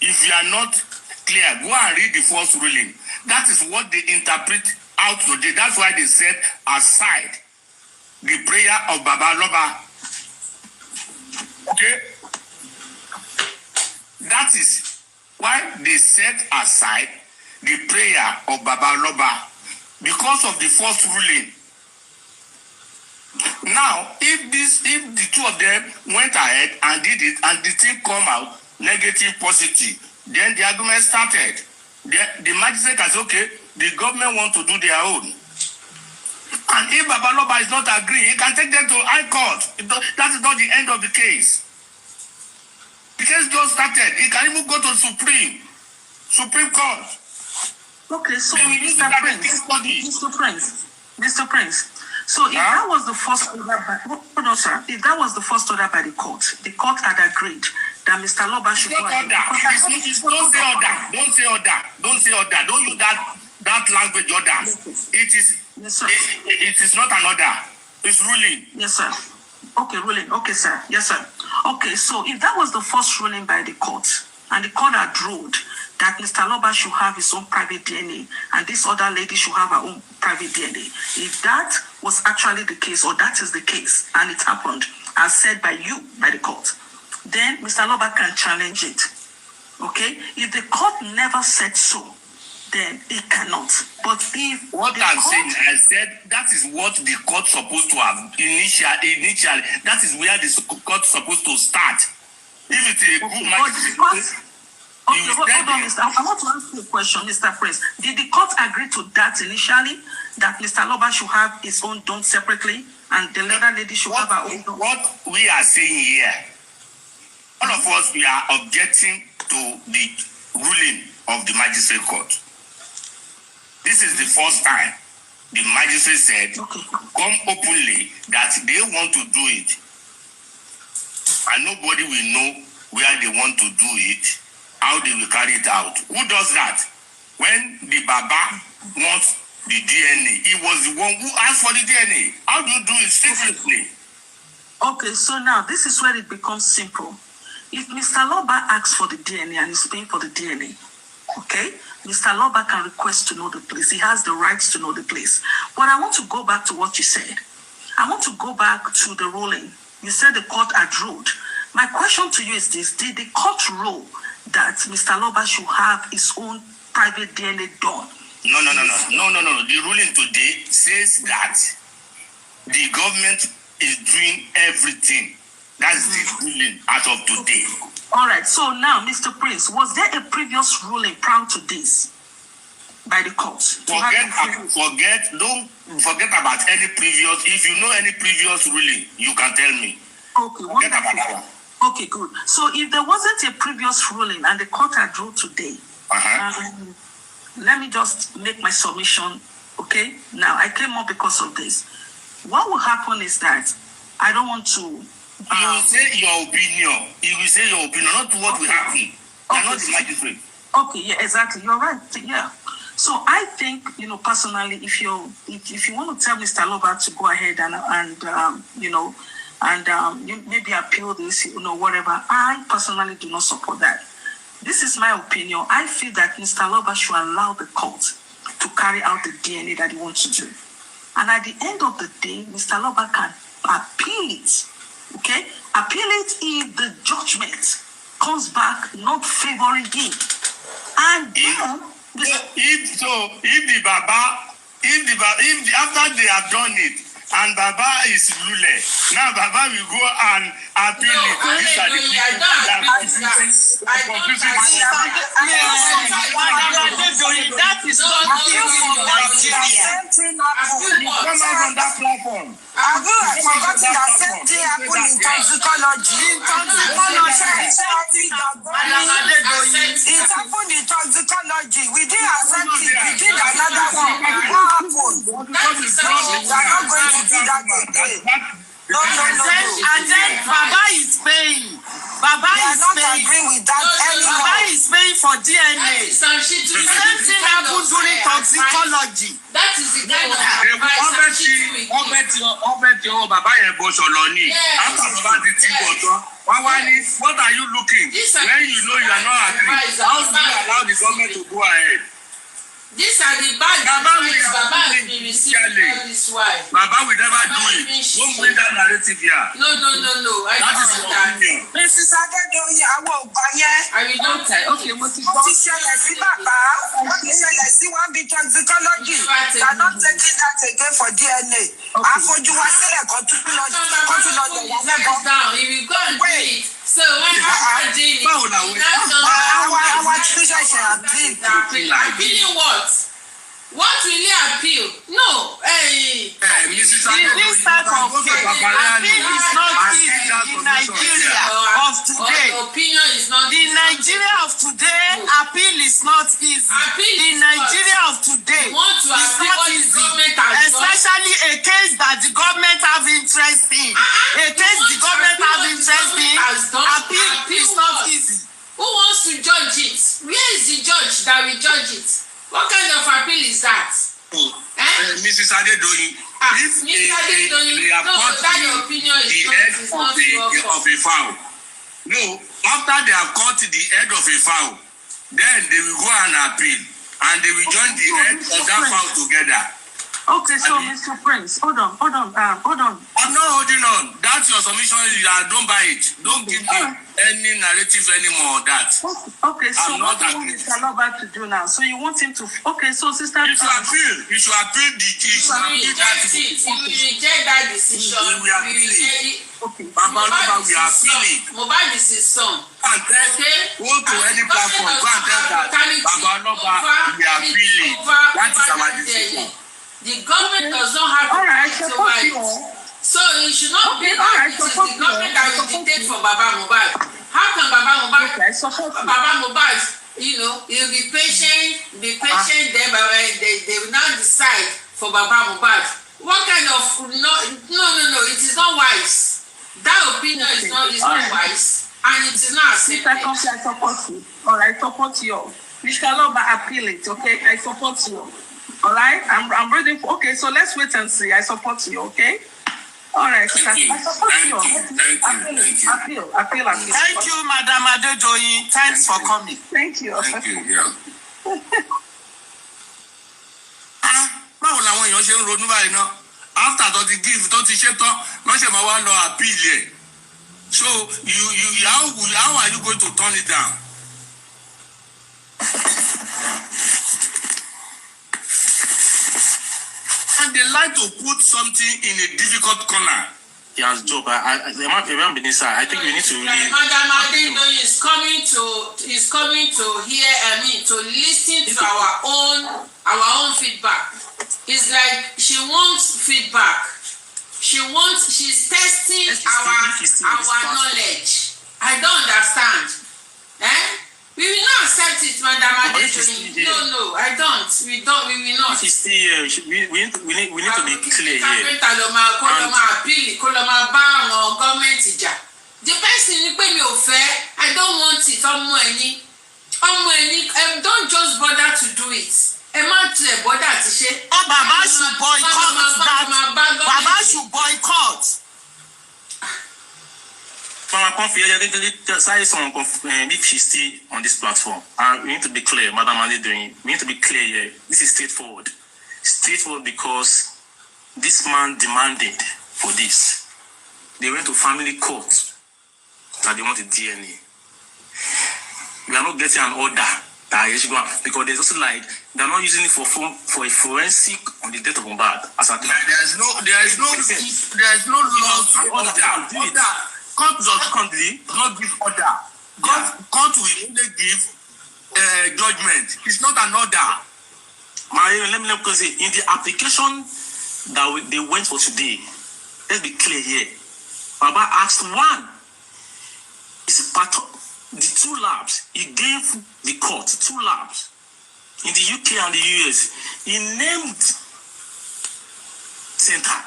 If you are not clear, go and read the first ruling. That is what they interpret out today. That's why they set aside the prayer of Baba Loba. Okay? That is why they set aside the prayer of Baba Loba because of the first ruling. Now, if the two of them went ahead and did it, and the thing come out negative, positive, then the argument started. The magistrate has okay, the government want to do their own. And if Baba Loba is not agreeing, he can take them to High Court. That is not the end of the case. The case just started. He can even go to Supreme Court. Okay, so Mr. Prince. So if that was the first order if that was the first order by the court had agreed that Mr. Loba should go ahead. Don't say order. Don't use that language order. It is not an order. It's ruling. Yes, sir. Okay, ruling. Okay, sir. Yes, sir. Okay, so if that was the first ruling by the court, and the court had ruled that Mr. Loba should have his own private DNA, and this other lady should have her own private DNA, if that was actually the case, or that is the case, and it happened, as said by the court, then Mr. Loba can challenge it. Okay? If the court never said so, then it cannot. But if what I'm saying, I said that is what the court supposed to have initially. That is where the court supposed to start. If it's a good magistrate, hold on, Mr. I want to ask you a question, Mr. Prince. Did the court agree to that initially, that Mr. Loba should have his own done separately, and the other lady should have her own done? What we are saying here, all of us, we are objecting to the ruling of the magistrate court. This is the first time the magistrate said, come openly, that they want to do it. And nobody will know where they want to do it, how they will carry it out. Who does that? When the Baba wants the DNA, he was the one who asked for the DNA. How do you do it secretly? Okay, so now this is where it becomes simple. If Mr. Loba asks for the DNA and is paying for the DNA, okay, Mr. Loba can request to know the place. He has the rights to know the place. But I want to go back to what you said. I want to go back to the ruling. You said the court had ruled. My question to you is this: did the court rule that Mr. Loba should have his own private DNA done? No. The ruling today says that the government is doing everything. That's the ruling as of today. All right. So now, Mr. Prince, was there a previous ruling prior to this by the court? Don't forget about any previous. If you know any previous ruling, you can tell me. Okay. Okay, good. So if there wasn't a previous ruling and the court had ruled today, let me just make my submission. Okay. Now I came up because of this. What will happen is that I don't want to. You will say your opinion. You will say your opinion, not what will happen. You are not the magistrate. Okay, yeah, exactly. You're right. Yeah. So I think, personally, if you want to tell Mr. Loba to go ahead and maybe appeal this, whatever, I personally do not support that. This is my opinion. I feel that Mr. Loba should allow the court to carry out the DNA that he wants to do. And at the end of the day, Mr. Loba can appeal it. Okay? Appeal it if the judgment comes back not favoring him. And if after they have done it, and Baba is ruleless, now Baba will go and appeal it. These are the people that are confusing. That is not you from Nigeria. Come out from that platform. I forgot that same thing happened in toxicology. It happened in toxicology. We didn't accept it. We did another one. What happened? We are not going to do that again. No. And then Baba is paying. Baba is not paying. agreeing with that anymore. Baba is paying for DNA. The same thing happened during toxicology. That is the kind of what are you looking when you know you are not agreeing? How do you allow the government to go ahead? These are the bad advice Baba has been receiving all this while. Baba will never do it. Don't bring that narrative here. No. That is your opinion. Mrs. Adedoyin, àwọn ọgbà yẹn. I will not tell. Okay, Ó ti ṣẹlẹ̀ sí bàbá. Ó ti ṣẹlẹ̀ sí one big toxicology. They are not taking that again for DNA. Àfojú wa sílẹ̀ kan tún lọ lẹ̀ yà lẹ́bọ̀. He will go and do it. So when after doing it, báwo làwọn Àwa tí ṣẹ̀ṣẹ̀ àbí. appealing what? What will you appeal? No. Mrs. This type of case, appeal is not easy in Nigeria of today. Opinion is not. In Nigeria of today, appeal is not easy. In Nigeria of today, want to it's appeal not what the easy. government has done. Especially a case that the government have interest in. A case the government have interest in, appeal is not easy. Who wants to judge it? Where is the judge that will judge it? What kind of appeal is that? Mrs. Adedoyin, if Mr. Adedoyin, no, that your opinion is not of a fowl. No, after they have cut the head of a fowl, then they will go and appeal, and they will join the head of that fowl together. Okay, so Mr. Prince, hold on. I'm not holding on. That's your submission. Don't buy it. Don't give me any narrative anymore on that. Okay, so what do you want Mr. Loba to do now? So you want him to... Okay, so Sister... You should appeal the case. You reject that decision. We will appeal it. Okay. Baba Loba, we are appealing. Mohbad is his son. Go to any platform. Go and tell that Baba Loba, we are appealing. That is our decision. The government does not have to over it. So it should not be that it is the government that will dictate for Baba Mohbad. How can Baba Mohbad, he'll be patient, then they will now decide for Baba Mohbad. What kind of, no, it is not wise. That opinion is not wise, and it is not accepted. I support you. All right, support you. Mr. Loba, appeal it, okay? I support you. All right, I'm ready for. Okay, so let's wait and see. I support you. Okay. All right. Thank you. I support you. Appeal. Thank you, Madam Adedoyin. Thanks for coming. Thank you. Yeah. Báwo làwọn èèyàn ṣe ń ronú báyìí náà? After tó ti give tó ti ṣe tán, wọ́n ṣe máa wá lọ appeal ẹ̀. So how are you going to turn it down? And they like to put something in a difficult corner. Yes, Job. I think we need to really. Madam Adedoyin is coming to hear. To listen to our own feedback. It's like she wants feedback. She's testing our knowledge. I don't understand. We will not accept it, Madam Adedoyin. No, I don't. We will not. She's still here. We need to be clear here. The person ni pé mi ò fẹ́, I don't want it. Ọmọ ẹni, don't just bother to do it. Ẹ má tẹ̀ bother ti ṣe. Baba should boycott that. Baba should boycott. If she's still on this platform, and we need to be clear, Madam Adedoyin, we need to be clear here. This is straightforward. Straightforward because this man demanded for this. They went to family court that they wanted DNA. We are not getting an order that because there's also like they're not using it for a forensic on the death of Mohbad. There is no law order. Court does not give order. Court will only give judgment. It's not an order. Let me say, in the application that they went for today, let's be clear here. Baba asked one. It's part of the 2 labs. He gave the court 2 labs in the UK and the US. He named center.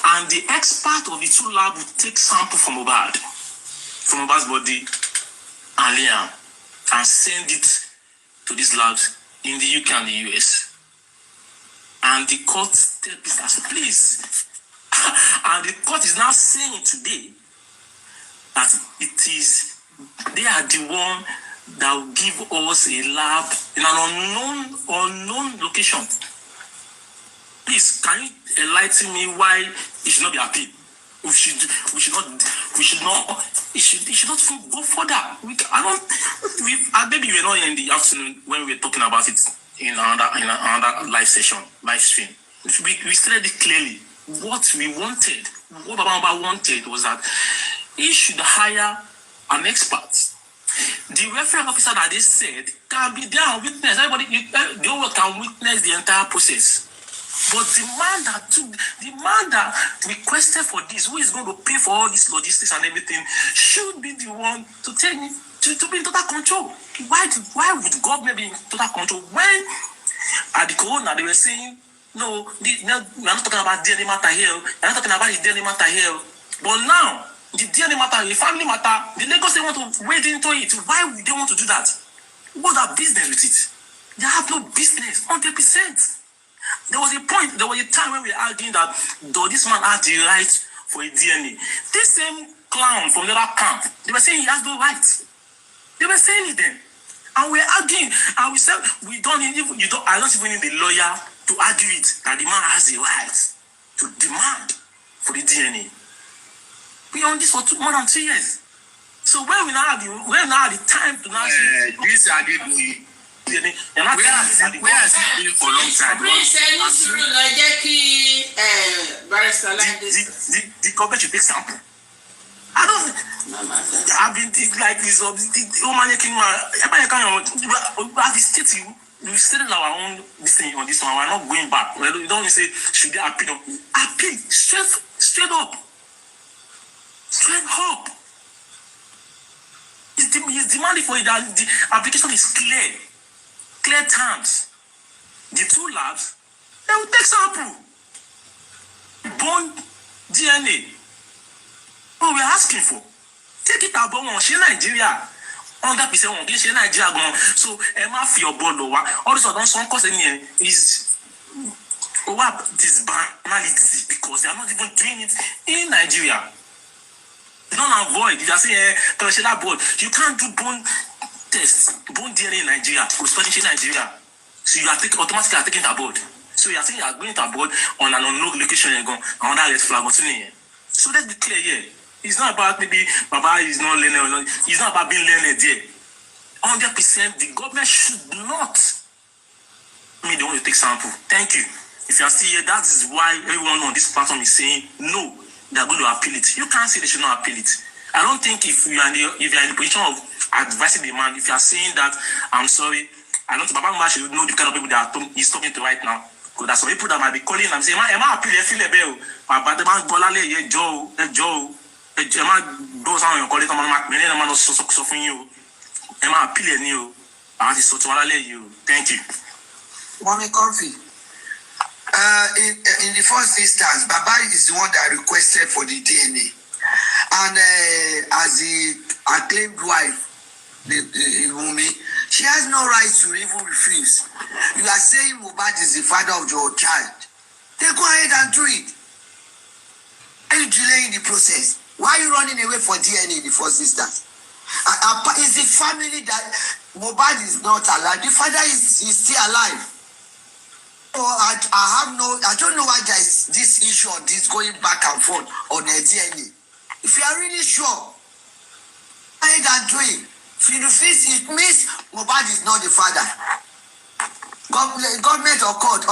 And the expert of the 2 labs will take sample from Mohbad's body and Liam, and send it to these labs in the UK and the US. And the court says, please. And the court is now saying today that they are the one that will give us a lab in an unknown location. Please, can you enlighten me why it should not be appealed? It should not go further. Maybe you were not in the afternoon when we were talking about it in another live stream. We stated it clearly. What we wanted, what Baba wanted was that he should hire an expert. The reference officer that they said can be there and witness. Everybody, the whole world can witness the entire process. But the man that requested for this, who is going to pay for all this logistics and everything, should be the one to tell me to be in total control. Why would government be in total control when at the corona they were saying, no, we are not talking about DNA matter here, we are not talking about the DNA matter here. But now, the DNA matter, the family matter, the Lagos they want to wade into it. Why would they want to do that? What's their business with it? They have no business, 100%. There was a time when we were arguing that though this man had the right for a DNA. This same clown from the other camp, they were saying he has no right. They were saying it then. And we're arguing. And we said I don't even need the lawyer to argue it that the man has the right to demand for the DNA. We on this for more than 2 years. So when we now have the time to now this are the where has it been for a long time? The government should take sample. I don't. I've been like this. We stated our own this thing on this one. We're not going back. We don't say should they appeal. Appeal straight up. Straight up. He's demanding for it that the application is clear terms. The 2 labs, they will take sample. Bone DNA. What we're asking for. Take it about Nigeria. 100% won't get Nigeria. So Emma for your ball all this other song cause is this banality because they are not even doing it in Nigeria. You don't avoid. You are saying you can't do bone test, bone DNA in Nigeria, in Nigeria. So you are automatically taking it aboard. So you are saying you are going to aboard on an unknown location and go another red flag. So let's be clear here. It's not about maybe Baba is not learning or not. It's not about being learned there. 100% the government should not they want to take sample. Thank you. If you are still here, that is why everyone on this platform is saying no, they are going to appeal it. You can't say they should not appeal it. I don't think if you are in the position of advising the man, if you are saying that, I'm sorry, I don't think Baba should know the kind of people that he's talking to right now. Because there's some people that might be calling and saying, am I appeal? I feel a bell. But the man Bolale, Joe, am I go someone you call it, I'm not suffering you. Am I appealing you? I want to you. Thank you. Mommy Coffee. In the first instance, Baba is the one that requested for the DNA. And as the acclaimed wife, the Wummi, she has no right to even refuse. You are saying Mohbad is the father of your child. Then go ahead and do it. Are you delaying the process? Why are you running away for DNA in the first instance? It's the family that Mohbad is not alive. The father is still alive. So I don't know why there is this issue of this going back and forth on the DNA. If you are really sure, go ahead and do it. If you refuse, it means Mohbad is not the father. Government or court,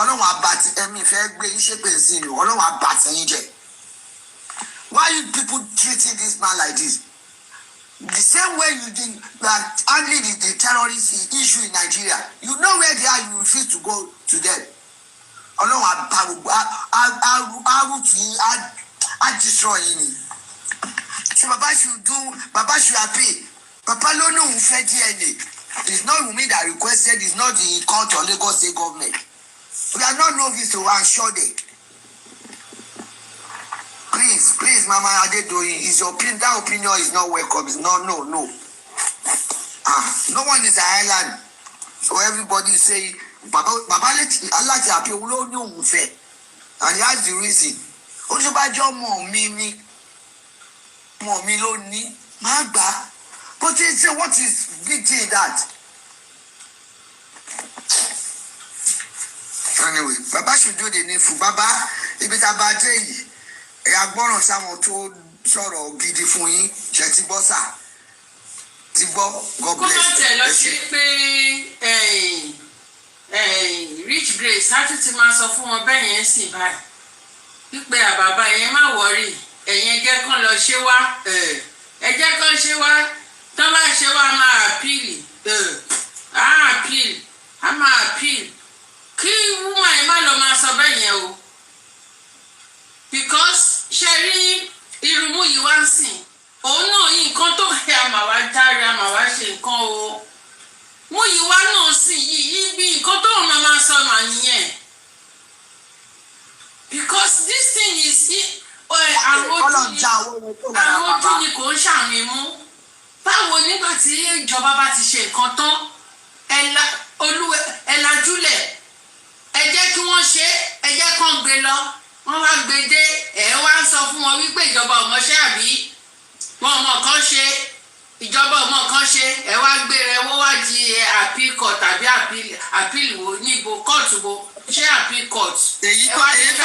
why are you people treating this man like this? The same way you are handling the terrorist issue in Nigeria. You know where they are, you refuse to go to them. I destroy him. So Baba should appeal. Papa no fair DNA. It's not Wummi that requested, it's not the court or Lagos State government. We are not novice to assure them. Please, Mama Adedoyin, is your opinion? That opinion is not welcome. It's no. No one is an island. So everybody say, Baba let Allah to appeal. We don't know who fair. And he has the reason. Ojubajo mo mi lo ni magba. But what is big thing in that? Anyway, Baba should do the needful. Baba, ibi tá bá dé yìí, ẹ agbọ́ràn sáwọn tó sọ̀rọ̀ gidi fún yín, ṣe ti gbọ́ sà. Ti gbọ́, God bless. Kó má tẹ̀ lọ sí pé Rich Grace á tún ti máa sọ fún wọn bẹ́ẹ̀ yẹn sì báyìí. Pípẹ́ àbàbà yẹn má wọ̀rí, ẹ̀yin ẹjẹ́ kan lọ ṣé wá, ẹjẹ́ kan ṣé wá, tán bá ṣe wá máa àpíìlì, á máa àpíìlì. Kí woman yẹn má lọ máa sọ bẹ́ẹ̀ yẹn o. Because ṣe rí irunmú yìí wá ń sìn, òun náà yìí nǹkan tó fẹ́ àmàwá járe àmàwá ṣe nǹkan o. Mú yìí wá náà sì yìí bí nǹkan tó wọn máa sọ mà nìyẹn. Because this thing is àwọn ojú ni kò ń ṣàmì mú. Báwo nígbà tí ìjọba bá ti ṣe nǹkan tán, ẹ lajúlẹ̀, ẹ jẹ́ kí wọ́n ṣe, ẹ jẹ́ kán gbé lọ, wọ́n wá gbé dé, ẹ wá ń sọ fún wọn wípé ìjọba ọmọọṣẹ́ àbí wọn ọmọ kan ṣe, ìjọba ọmọ kan ṣe, ẹ wá gbé rẹ wọ́n wá di appeal court tàbí appeal wo níbo kóòtù wo ṣé appeal court. èyí tó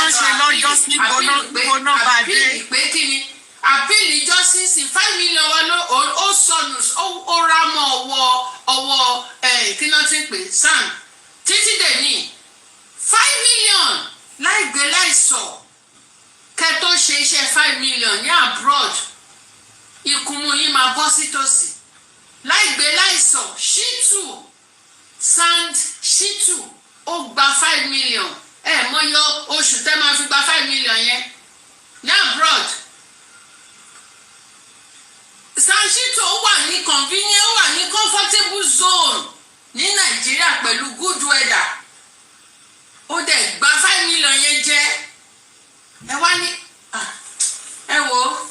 ń ṣe lọ́jọ́ sí gbóná bá dé. appeal pé kí ni appeal justice 5 million wa ló ó sọnù ó rá mọ́ ọwọ́ kí náà ti ń pè sam títí dè ní 5 million láì gbé láì sọ kẹ́ tó ṣe iṣẹ́ 5 million ní abroad ìkùnmù yìí máa bọ́ sí tòsí láì gbé láì sọ Shitu ó gba 5 million mọ́yọ́ oṣù tẹ́ máa fi gba 5 million yẹn ní abroad. Shitu ó wà ní convenient ó wà ní comfortable zone ní Nàìjíríà pẹ̀lú good weather ó dẹ̀ gba 5 million yẹn jẹ́ ẹ wá ní ẹ wò ó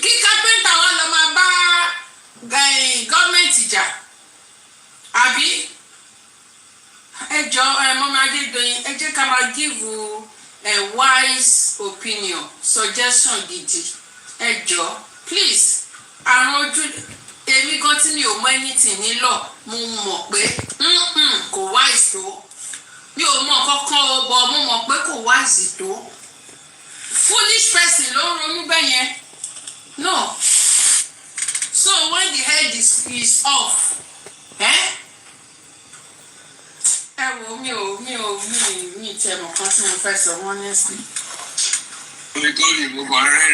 kí kápẹ́ńtà wa lọ máa bá gọ́ọ̀mẹ̀ntì jà àbí ẹ jọ mọ́mọ́ Adédoyin ẹ jẹ́ ká máa give a wise opinion suggestion gidi ẹ jọ please àrùn ojú èmi gan tí mi ò mọ anything nílọ mo mọ̀ pé kò wise tó mi ò mọ kankan o bọ̀ mo mọ̀ pé kò wise tó foolish person ló ń ronú bẹ́ẹ̀ yẹn no so when the head is off ẹ wo mi tẹ mọ̀ kan tí mo fẹ́ sọ honestly. Olùkọ́ ni mo kàn rẹ́